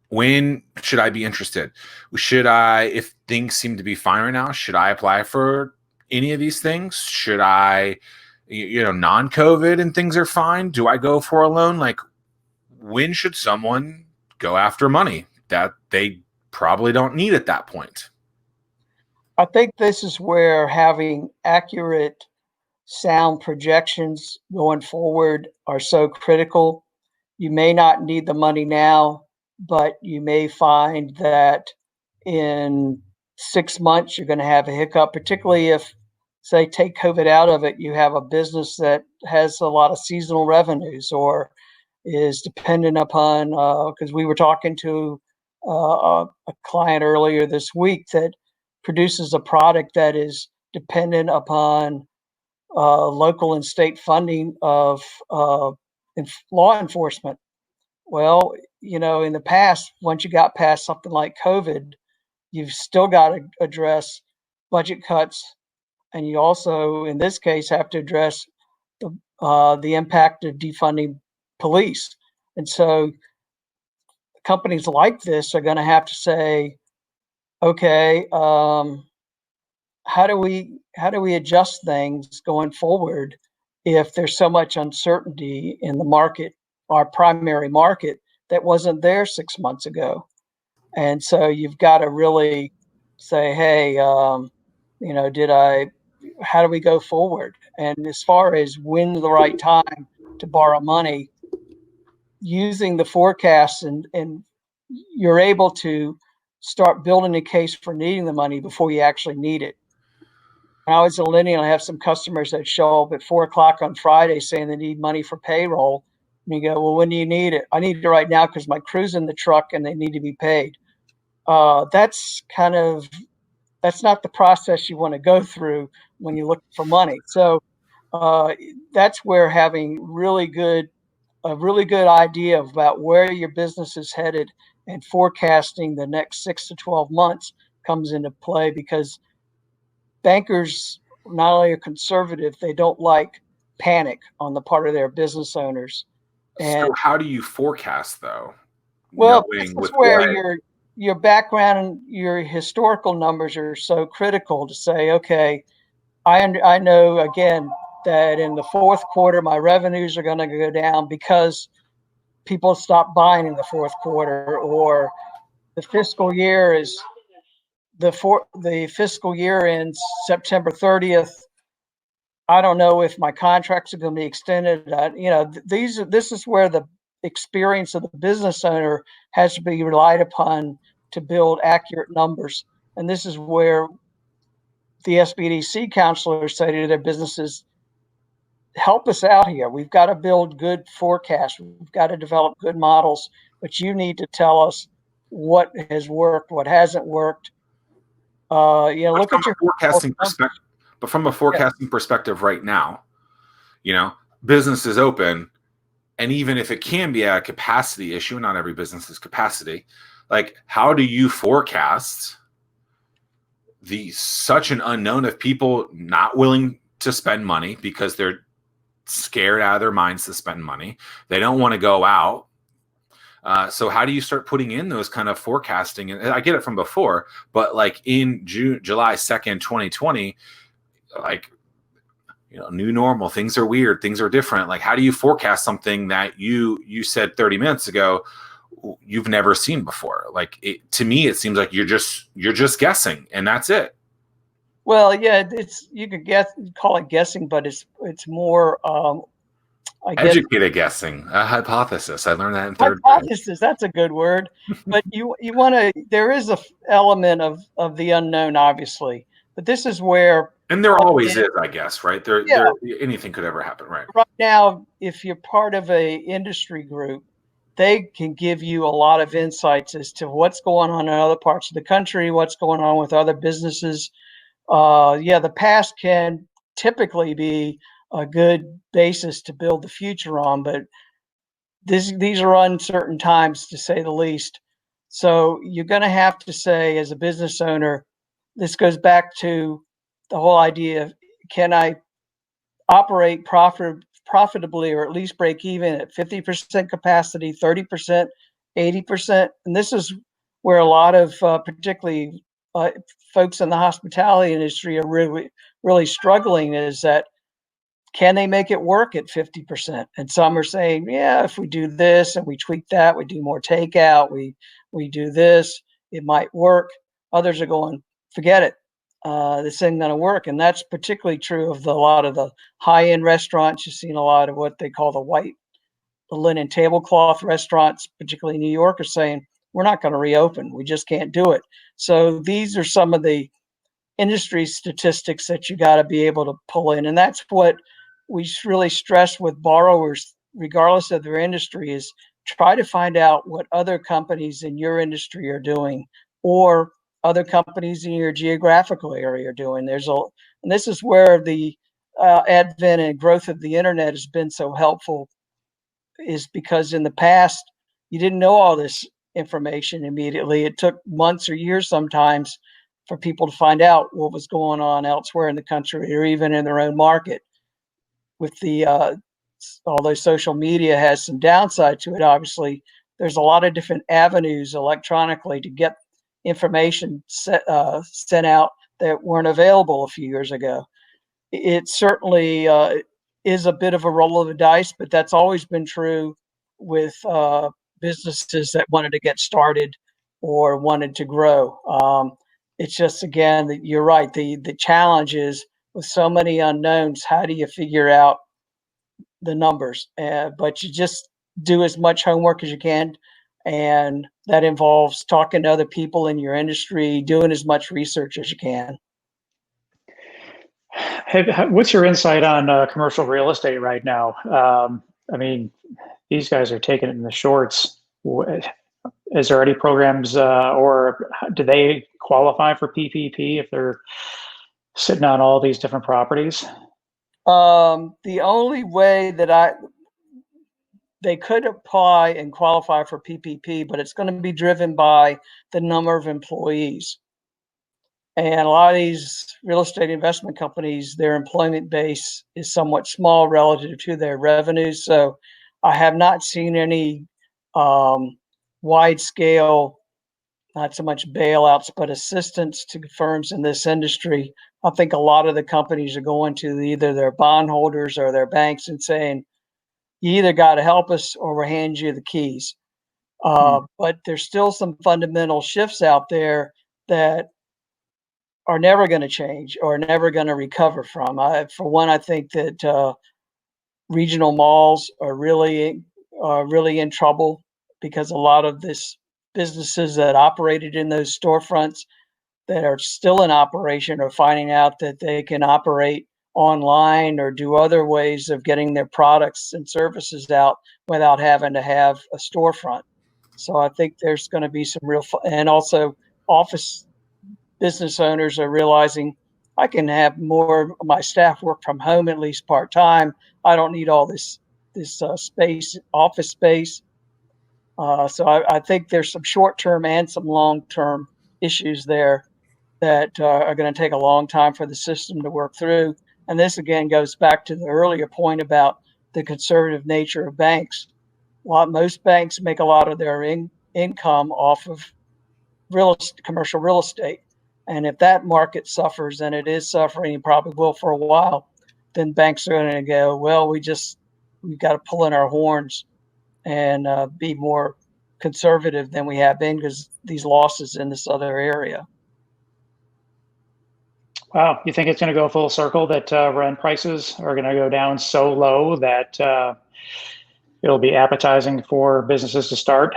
When should I be interested? If things seem to be fine right now, should I apply for any of these things? Should I, non-COVID and things are fine? Do I go for a loan? Like, when should someone go after money that they probably don't need at that point? I think this is where having accurate sound projections going forward are so critical. You may not need the money now, but you may find that in 6 months you're going to have a hiccup, particularly if say, take COVID out of it, you have a business that has a lot of seasonal revenues or is dependent upon, because we were talking to a client earlier this week that produces a product that is dependent upon local and state funding of law enforcement. Well, in the past, once you got past something like COVID, you've still got to address budget cuts, and you also, in this case, have to address the impact of defunding police. And so companies like this are going to have to say, okay, how do we adjust things going forward if there's so much uncertainty in the market, our primary market, that wasn't there 6 months ago? And so you've got to really say, hey, how do we go forward? And as far as when's the right time to borrow money, using the forecasts, and you're able to start building a case for needing the money before you actually need it. When I was a millennial, I have some customers that show up at 4:00 on Friday saying they need money for payroll. And you go, well, when do you need it? I need it right now because my crew's in the truck and they need to be paid. That's not the process you want to go through when you look for money. So that's where having a really good idea about where your business is headed and forecasting the next 6 to 12 months comes into play, because bankers not only are conservative, they don't like panic on the part of their business owners. And so how do you forecast, though? well, this Knowing is with where what? your background and your historical numbers are so critical to say, okay, I know, again, that in the fourth quarter, my revenues are going to go down because people stop buying in the fourth quarter, or the fiscal year ends September 30th. I don't know if my contracts are going to be extended. This is where the experience of the business owner has to be relied upon to build accurate numbers. And this is where the SBDC counselors say to their businesses, help us out here. We've got to build good forecasts. We've got to develop good models, but you need to tell us what has worked, what hasn't worked. Look at your Forecasting perspective. But from a forecasting perspective right now, business is open. And even if it can be a capacity issue, not every business is capacity. Like, how do you forecast such an unknown of people not willing to spend money because they're scared out of their minds to spend money? They don't want to go out. So how do you start putting in those kind of forecasting? And I get it from before, but like in July 2nd, 2020, like, new normal, things are weird, things are different. Like, how do you forecast something that you said 30 minutes ago you've never seen before? Like, to me, it seems like you're just guessing, and that's it. Well, yeah, you could call it guessing, but it's more Educated guessing, a hypothesis. I learned that in third hypothesis. Grade. That's a good word. But you want to. There is a element of the unknown, obviously. But this is where, and there always is, I guess, right? There, anything could ever happen, right? Right now, if you're part of a industry group, they can give you a lot of insights as to what's going on in other parts of the country, what's going on with other businesses. The past can typically be a good basis to build the future on, but these are uncertain times, to say the least. So you're going to have to say, as a business owner, this goes back to the whole idea of, can I operate profitably, or at least break even at 50% capacity, 30%, 80%? And this is where a lot of particularly folks in the hospitality industry are really, really struggling, is that, can they make it work at 50%? And some are saying, yeah, if we do this and we tweak that, we do more takeout, we do this, it might work. Others are going, forget it. This ain't going to work. And that's particularly true of a lot of the high-end restaurants. You've seen a lot of what they call the linen tablecloth restaurants, particularly in New York, are saying, we're not going to reopen. We just can't do it. So these are some of the industry statistics that you got to be able to pull in. And that's what we really stress with borrowers, regardless of their industry, is try to find out what other companies in your industry are doing, or other companies in your geographical area are doing. And this is where the advent and growth of the internet has been so helpful, is because in the past, you didn't know all this information immediately. It took months or years sometimes for people to find out what was going on elsewhere in the country or even in their own market. With the although social media has some downside to it, obviously, there's a lot of different avenues electronically to get information sent out that weren't available a few years ago. It certainly is a bit of a roll of the dice, but that's always been true with businesses that wanted to get started or wanted to grow. It's just, again, that you're right. The challenge is, with so many unknowns, how do you figure out the numbers? But you just do as much homework as you can, and that involves talking to other people in your industry, doing as much research as you can. What's your insight on commercial real estate right now? I mean, these guys are taking it in the shorts. Is there any programs, or do they qualify for PPP if they're sitting on all these different properties? The only way that they could apply and qualify for PPP, but it's going to be driven by the number of employees. And a lot of these real estate investment companies, their employment base is somewhat small relative to their revenues. So I have not seen any wide scale, not so much bailouts, but assistance to firms in this industry. I think a lot of the companies are going to either their bondholders or their banks and saying, you either got to help us or we'll hand you the keys. But there's still some fundamental shifts out there that are never going to change or never going to recover from. For one, I think that regional malls are really in trouble, because a lot of this businesses that operated in those storefronts that are still in operation are finding out that they can operate online or do other ways of getting their products and services out without having to have a storefront. So I think there's going to be some real, and also office business owners are realizing, I can have more of my staff work from home, at least part-time. I don't need all this space, office space. So I think there's some short-term and some long-term issues there that are going to take a long time for the system to work through. And this again goes back to the earlier point about the conservative nature of banks. Most banks make a lot of their income off of commercial real estate. And if that market suffers, and it is suffering, and probably will for a while, then banks are going to go, well, we've got to pull in our horns and be more conservative than we have been, because these losses in this other area. Wow, you think it's going to go full circle, that rent prices are going to go down so low that it'll be appetizing for businesses to start?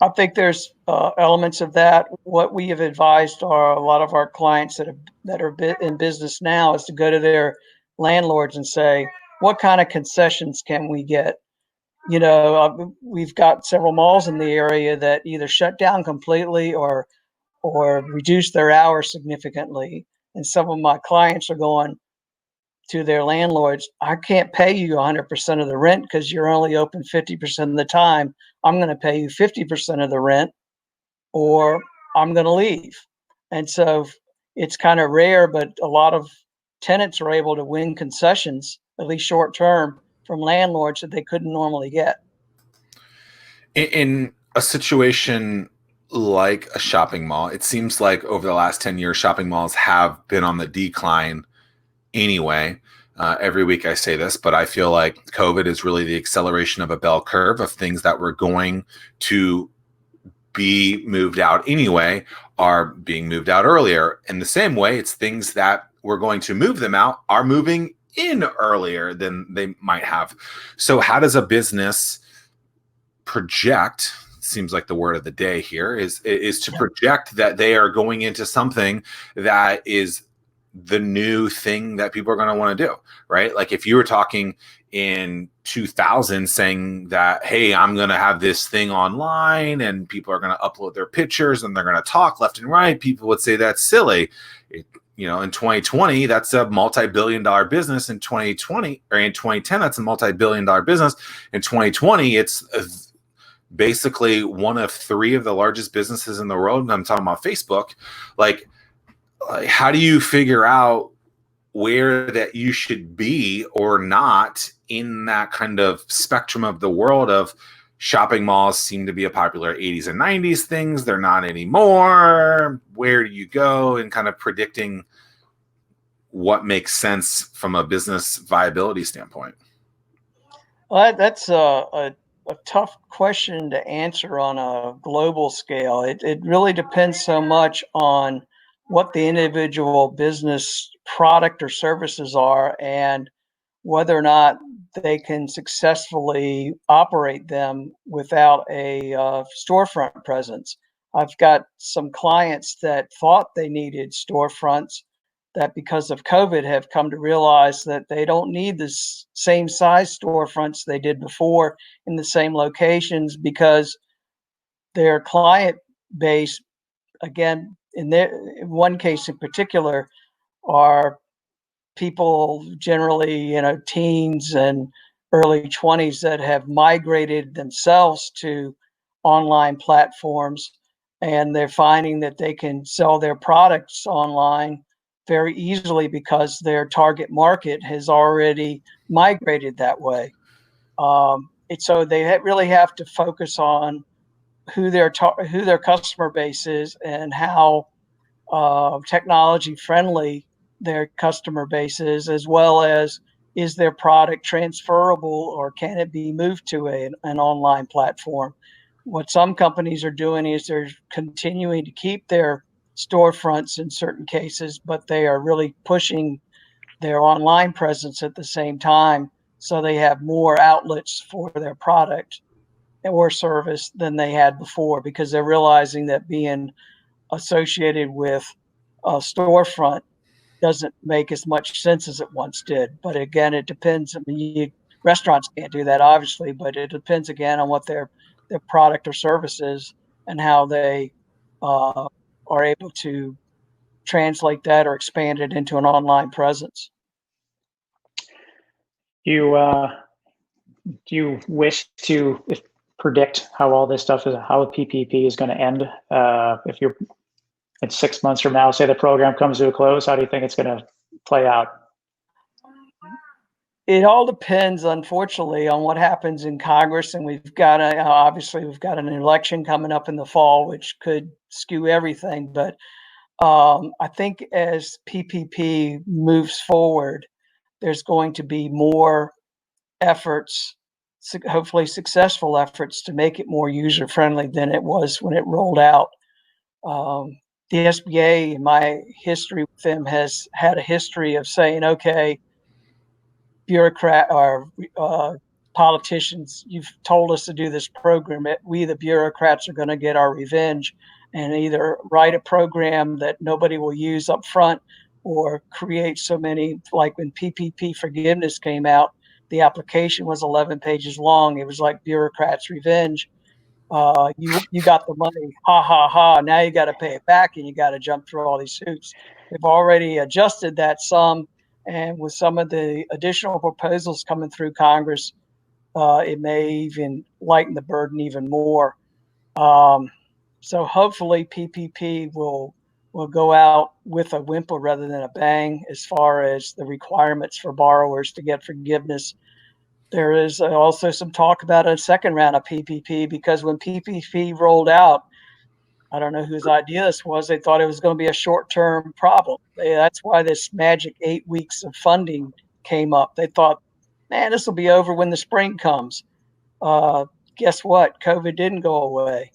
I think there's elements of that. What we have advised a lot of our clients that are in business now is to go to their landlords and say, what kind of concessions can we get? We've got several malls in the area that either shut down completely or reduce their hours significantly. And some of my clients are going to their landlords, I can't pay you 100% of the rent because you're only open 50% of the time. I'm going to pay you 50% of the rent, or I'm going to leave. And so it's kind of rare, but a lot of tenants are able to win concessions, at least short term, from landlords that they couldn't normally get. In a situation like a shopping mall, it seems like over the last 10 years, shopping malls have been on the decline anyway. Every week I say this, but I feel like COVID is really the acceleration of a bell curve of things that were going to be moved out anyway are being moved out earlier. In the same way, it's things that were going to move them out are moving in earlier than they might have. So how does a business project seems like the word of the day here, is to project that they are going into something that is the new thing that people are going to want to do, right? Like if you were talking in 2000 saying that, hey, I'm going to have this thing online and people are going to upload their pictures and they're going to talk left and right, people would say that's silly. You know, in 2020, that's a multi-billion-dollar business. In 2020 or in 2010, that's a multi-billion-dollar business. In 2020, it's basically one of three of the largest businesses in the world. And I'm talking about Facebook. Like, how do you figure out where that you should be or not in that kind of spectrum of the world of shopping malls seem to be a popular 80s and 90s things. They're not anymore. Where do you go in kind of predicting what makes sense from a business viability standpoint? Well, that's a tough question to answer on a global scale. It really depends so much on what the individual business product or services are and whether or not they can successfully operate them without a storefront presence. I've got some clients that thought they needed storefronts that because of COVID have come to realize that they don't need the same size storefronts they did before in the same locations because their client base, again, in one case in particular, are people generally, teens and early 20s that have migrated themselves to online platforms, and they're finding that they can sell their products online very easily because their target market has already migrated that way. So they really have to focus on who their customer base is and how technology friendly their customer base is well as is their product transferable or can it be moved to an online platform. What some companies are doing is they're continuing to keep their storefronts in certain cases, but they are really pushing their online presence at the same time, so they have more outlets for their product or service than they had before, because they're realizing that being associated with a storefront doesn't make as much sense as it once did. But again, it depends. I mean, restaurants can't do that, obviously, but it depends again on what their product or service is and how they are able to translate that or expand it into an online presence. Do you wish to predict how all this stuff is, how the PPP is going to end? If you're in 6 months from now, say the program comes to a close, how do you think it's going to play out? It all depends, unfortunately, on what happens in Congress, and we've got obviously we've got an election coming up in the fall, which could skew everything. But I think as PPP moves forward, there's going to be more efforts, hopefully successful efforts, to make it more user friendly than it was when it rolled out. The SBA, in my history with them, has had a history of saying, okay, bureaucrat or politicians, you've told us to do this program. We, the bureaucrats, are going to get our revenge and either write a program that nobody will use up front or create so many, like when PPP forgiveness came out, the application was 11 pages long. It was like bureaucrats' revenge. You got the money, ha ha ha. Now you got to pay it back, and you got to jump through all these hoops. They've already adjusted that some, and with some of the additional proposals coming through Congress, it may even lighten the burden even more. So hopefully PPP will go out with a whimper rather than a bang as far as the requirements for borrowers to get forgiveness. There is also some talk about a second round of PPP, because when PPP rolled out, I don't know whose idea this was. They thought it was going to be a short-term problem. That's why this magic 8 weeks of funding came up. They thought, man, this will be over when the spring comes. Guess what? COVID didn't go away.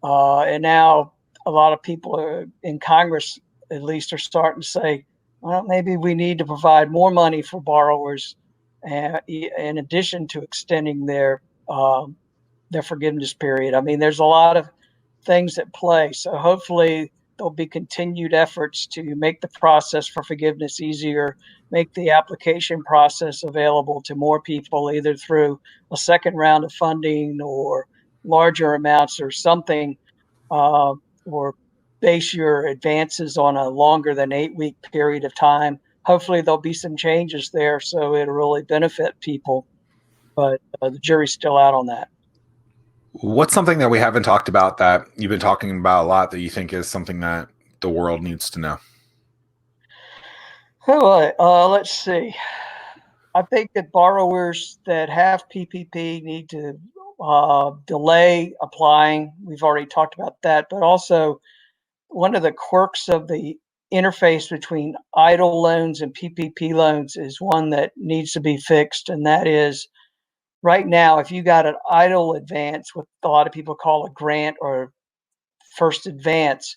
And now a lot of people in Congress, at least, are starting to say, well, maybe we need to provide more money for borrowers, in addition to extending their the forgiveness period. I mean, there's a lot of things at play. So hopefully there'll be continued efforts to make the process for forgiveness easier, make the application process available to more people, either through a second round of funding or larger amounts or something, or base your advances on a longer than 8-week period of time. Hopefully there'll be some changes there so it'll really benefit people, but the jury's still out on that. What's something that we haven't talked about that you've been talking about a lot that you think is something that the world needs to know? Let's see. I think that borrowers that have PPP need to delay applying. We've already talked about that, but also one of the quirks of the interface between idle loans and PPP loans is one that needs to be fixed, and that is right now, if you got an idle advance, what a lot of people call a grant or first advance,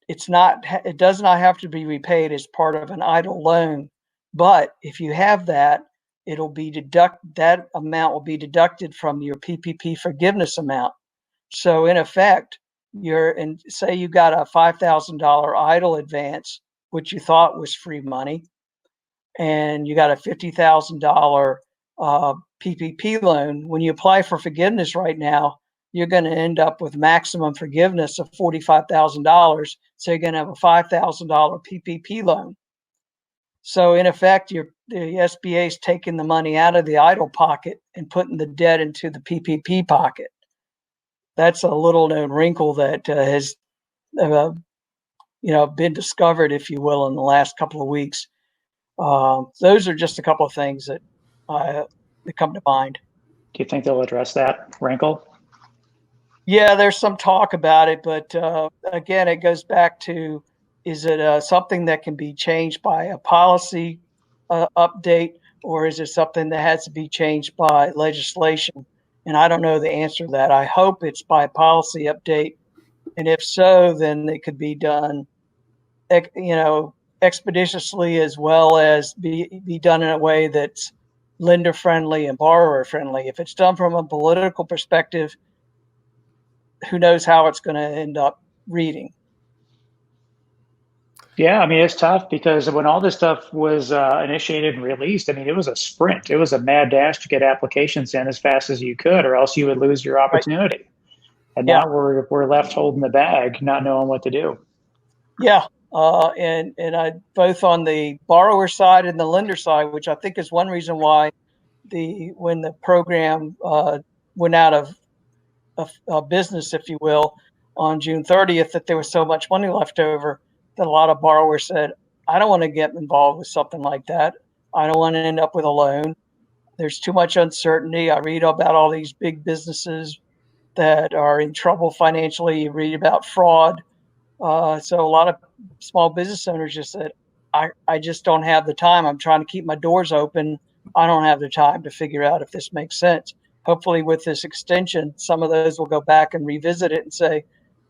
it does not have to be repaid as part of an idle loan. But if you have that, that amount will be deducted from your PPP forgiveness amount. So in effect, say you got a $5,000 idle advance, which you thought was free money, and you got a $50,000 PPP loan. When you apply for forgiveness right now, you're going to end up with maximum forgiveness of $45,000. So you're going to have a $5,000 PPP loan. So in effect, the SBA is taking the money out of the idle pocket and putting the debt into the PPP pocket. That's a little known wrinkle that has been discovered, if you will, in the last couple of weeks. Those are just a couple of things that come to mind. Do you think they'll address that wrinkle? Yeah, there's some talk about it, but again, it goes back to, is it something that can be changed by a policy update, or is it something that has to be changed by legislation? And I don't know the answer to that. I hope it's by policy update, and if so, then it could be done, expeditiously, as well as be done in a way that's lender friendly and borrower friendly. If it's done from a political perspective, who knows how it's going to end up reading. Yeah, I mean, it's tough because when all this stuff was initiated and released, I mean, it was a sprint. It was a mad dash to get applications in as fast as you could, or else you would lose your opportunity. Right. And yeah. Now we're left holding the bag, not knowing what to do. Yeah, and I both on the borrower side and the lender side, which I think is one reason why when the program went out of business, if you will, on June 30th, that there was so much money left over that a lot of borrowers said, I don't want to get involved with something like that. I don't want to end up with a loan. There's too much uncertainty. I read about all these big businesses that are in trouble financially. You read about fraud. So a lot of small business owners just said, I just don't have the time. I'm trying to keep my doors open. I don't have the time to figure out if this makes sense. Hopefully with this extension, some of those will go back and revisit it and say,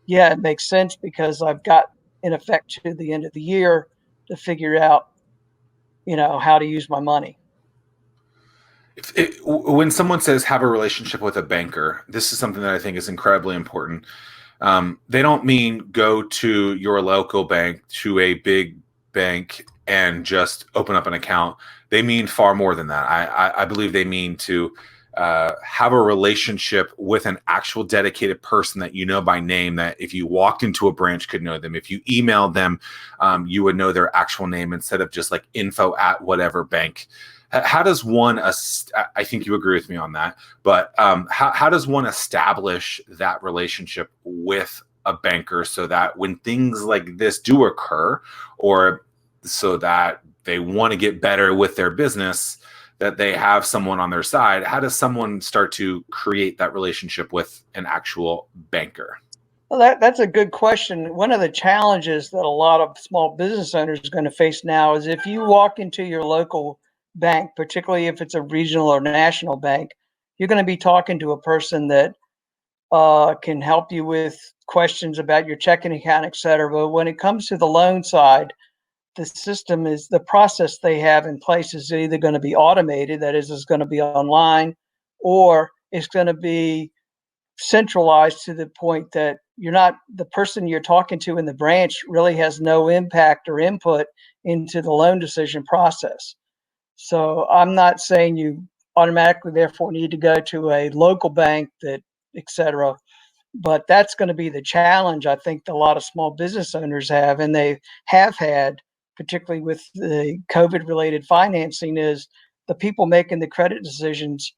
yeah, it makes sense because I've got, in effect, to the end of the year to figure out, how to use my money. When someone says have a relationship with a banker, this is something that I think is incredibly important. They don't mean go to your local bank, to a big bank, and just open up an account. They mean far more than that. I believe they mean to have a relationship with an actual dedicated person that you know by name, that if you walked into a branch could know them. If you emailed them, you would know their actual name instead of just like info at whatever bank. How does one, I think you agree with me on that, but how does one establish that relationship with a banker so that when things like this do occur, or so that they want to get better with their business, that they have someone on their side? How does someone start to create that relationship with an actual banker? Well, that's a good question. One of the challenges that a lot of small business owners are going to face now is if you walk into your local bank, particularly if it's a regional or national bank, you're going to be talking to a person that can help you with questions about your checking account, et cetera. But when it comes to the loan side, the process they have in place is either going to be automated, that is going to be online, or is going to be centralized to the point that the person you're talking to in the branch really has no impact or input into the loan decision process. So I'm not saying you automatically therefore need to go to a local bank, that et cetera, but that's going to be the challenge I think a lot of small business owners have, and they have had, particularly with the COVID related financing, is the people making the credit decisions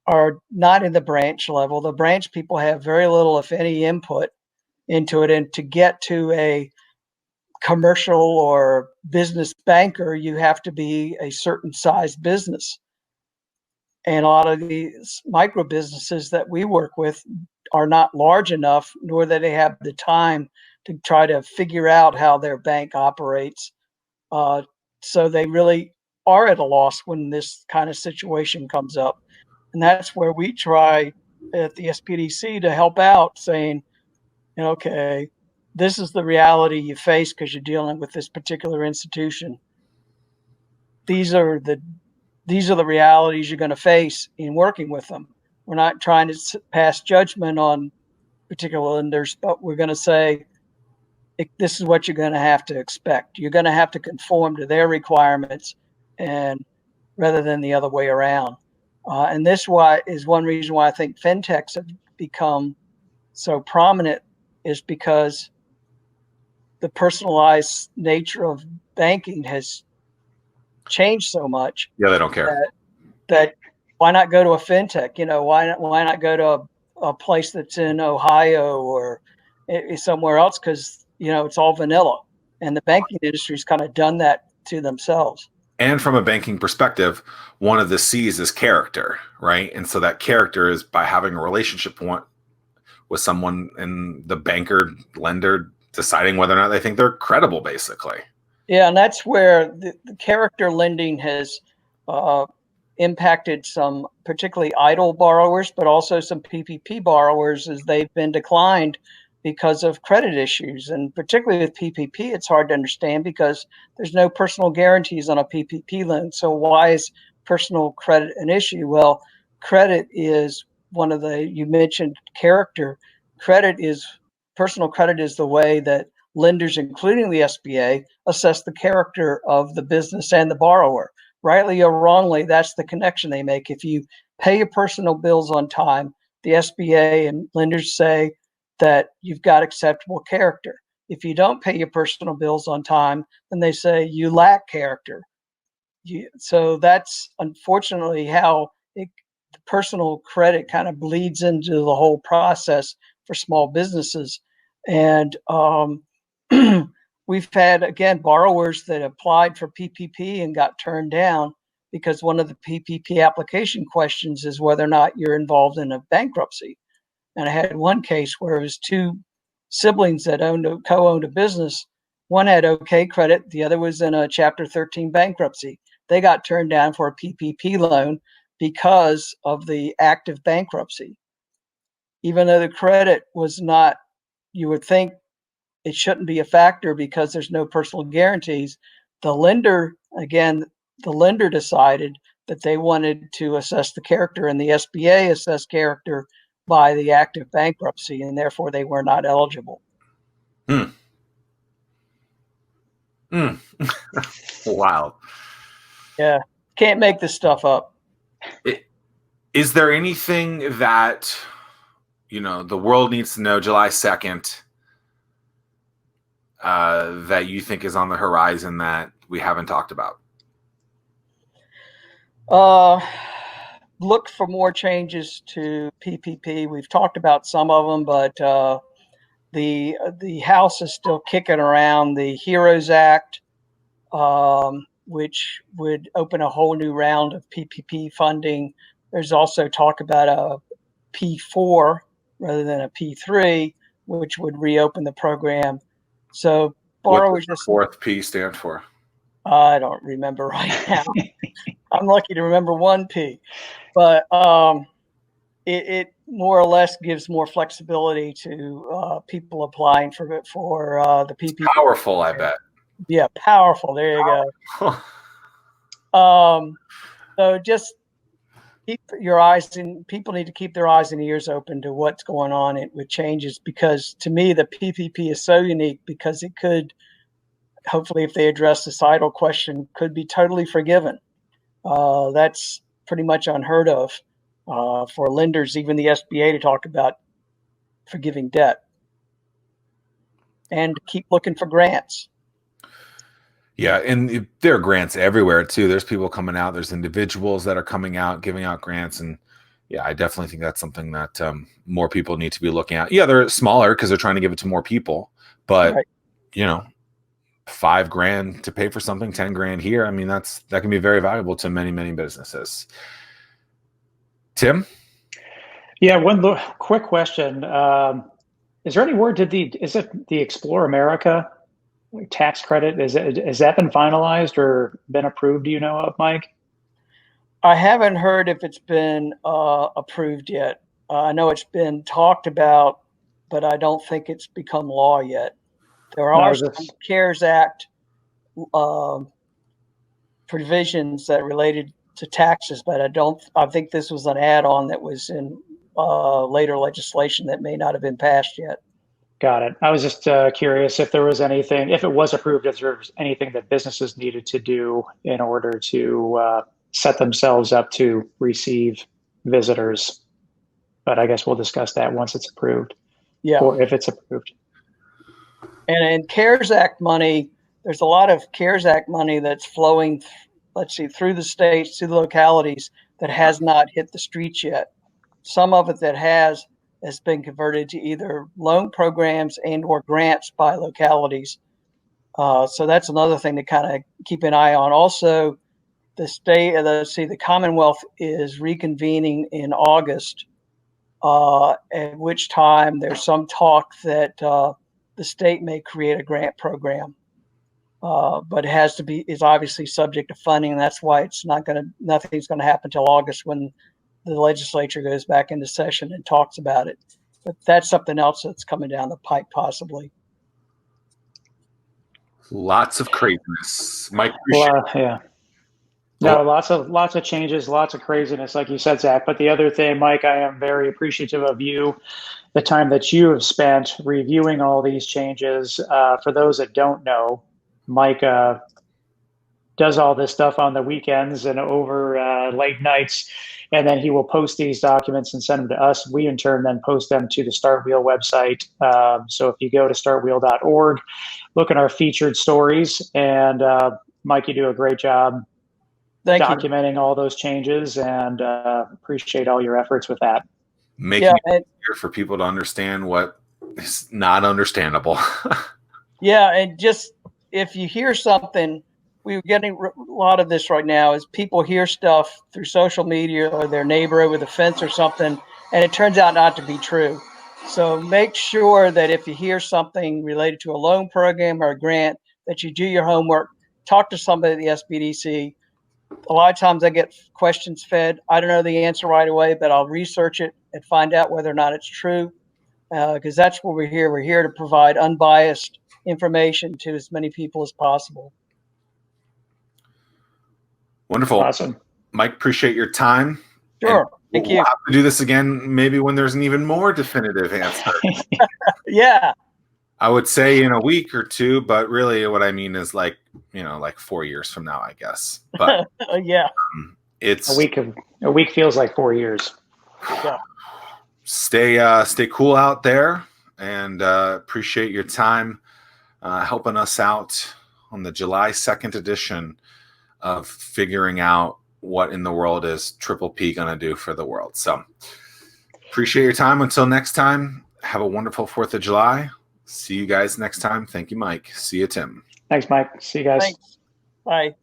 are not in the branch level. The branch people have very little, if any, input into it. And to get to a commercial or business banker, you have to be a certain size business. And a lot of these micro businesses that we work with are not large enough, nor that they have the time to try to figure out how their bank operates. So they really are at a loss when this kind of situation comes up. And that's where we try at the SPDC to help out, saying, okay, this is the reality you face because you're dealing with this particular institution. These are the realities you're going to face in working with them. We're not trying to pass judgment on particular lenders, but we're going to say, this is what you're going to have to expect. You're going to have to conform to their requirements, and rather than the other way around. And this is one reason why I think fintechs have become so prominent, is because the personalized nature of banking has changed so much. Yeah, they don't care. That why not go to a fintech? Why not go to a place that's in Ohio or somewhere else? Because it's all vanilla, and the banking industry's kind of done that to themselves. And from a banking perspective, one of the C's is character, right? And so that character is by having a relationship with someone, and the banker, lender deciding whether or not they think they're credible, basically. Yeah, and that's where the character lending has impacted some particularly idle borrowers, but also some PPP borrowers, as they've been declined because of credit issues. And particularly with PPP, it's hard to understand because there's no personal guarantees on a PPP loan. So why is personal credit an issue? Well, credit is you mentioned character. Personal credit is the way that lenders, including the SBA, assess the character of the business and the borrower. Rightly or wrongly, that's the connection they make. If you pay your personal bills on time, the SBA and lenders say that you've got acceptable character. If you don't pay your personal bills on time, then they say you lack character. So that's unfortunately how the personal credit kind of bleeds into the whole process for small businesses. And we've had, again, borrowers that applied for PPP and got turned down because one of the PPP application questions is whether or not you're involved in a bankruptcy. And I had one case where it was two siblings that co-owned a business. One had okay credit, the other was in a Chapter 13 bankruptcy. They got turned down for a PPP loan because of the active bankruptcy. Even though the credit was not, you would think it shouldn't be a factor because there's no personal guarantees. The lender decided that they wanted to assess the character, and the SBA assessed character by the active bankruptcy, and therefore they were not eligible. Wow. Yeah, can't make this stuff up. Is there anything that the world needs to know July 2nd that you think is on the horizon that we haven't talked about? Look for more changes to PPP. We've talked about some of them, but the House is still kicking around the HEROES Act, which would open a whole new round of PPP funding. There's also talk about a P4 rather than a P3, which would reopen the program. So borrowers, what does the fourth P stand for? I don't remember right now. I'm lucky to remember one P, but it more or less gives more flexibility to people applying for the PPP. Powerful, I bet. Yeah, powerful. There you go. So just keep your eyes and people need to keep their eyes and ears open to what's going on with changes, because to me the PPP is so unique because it could, hopefully if they address the societal question, could be totally forgiven. That's pretty much unheard of for lenders, even the SBA, to talk about forgiving debt, and keep looking for grants. Yeah, and there are grants everywhere too. There's people coming out. There's individuals that are coming out, giving out grants, and yeah, I definitely think that's something that more people need to be looking at. Yeah, they're smaller because they're trying to give it to more people, but Right. you know, $5,000 to pay for something, 10 grand here. I mean, that can be very valuable to many, many businesses. Tim? Yeah, one quick question. Is there any word is it the Explore America tax credit? Has that been finalized or been approved? Do you know of, Mike? I haven't heard if it's been approved yet. I know it's been talked about, but I don't think it's become law yet. There are some CARES Act provisions that related to taxes, but I think this was an add-on that was in later legislation that may not have been passed yet. Got it. I was just curious if there was anything, if it was approved, if there was anything that businesses needed to do in order to set themselves up to receive visitors. But I guess we'll discuss that once it's approved. Yeah. Or if it's approved. And in CARES Act money, there's a lot of CARES Act money that's flowing, through the states, to the localities, that has not hit the streets yet. Some of it that has been converted to either loan programs and or grants by localities. So that's another thing to kind of keep an eye on. Also, the Commonwealth is reconvening in August, at which time there's some talk that the state may create a grant program. But is obviously subject to funding, and that's why nothing's going to happen until August, when the legislature goes back into session and talks about it. But that's something else that's coming down the pipe, possibly. Lots of craziness. Mike, Yeah. No, lots of changes, lots of craziness, like you said, Zach. But the other thing, Mike, I am very appreciative of you, the time that you have spent reviewing all these changes. For those that don't know, Mike does all this stuff on the weekends and over late nights, and then he will post these documents and send them to us. We in turn then post them to the StartWheel website. So if you go to startwheel.org, look at our featured stories, and Mike, you do a great job documenting all those changes, and appreciate all your efforts with that. Making it easier for people to understand what is not understandable. Yeah, and just if you hear something, we're getting a lot of this right now, is people hear stuff through social media or their neighbor over the fence or something, and it turns out not to be true. So make sure that if you hear something related to a loan program or a grant, that you do your homework, talk to somebody at the SBDC. A lot of times I get questions fed. I don't know the answer right away, but I'll research it and find out whether or not it's true, because that's what we're here. We're here to provide unbiased information to as many people as possible. Wonderful. Awesome. Mike, appreciate your time. Sure. Thank you. We'll have to do this again maybe when there's an even more definitive answer. Yeah. I would say in a week or two, but really what I mean is like 4 years from now, I guess. But yeah. It's a week feels like 4 years. Yeah. Stay cool out there, and appreciate your time helping us out on the July 2nd edition of figuring out what in the world is Triple P going to do for the world. So appreciate your time. Until next time, have a wonderful 4th of July. See you guys next time. Thank you, Mike. See you, Tim. Thanks, Mike. See you guys. Thanks. Bye.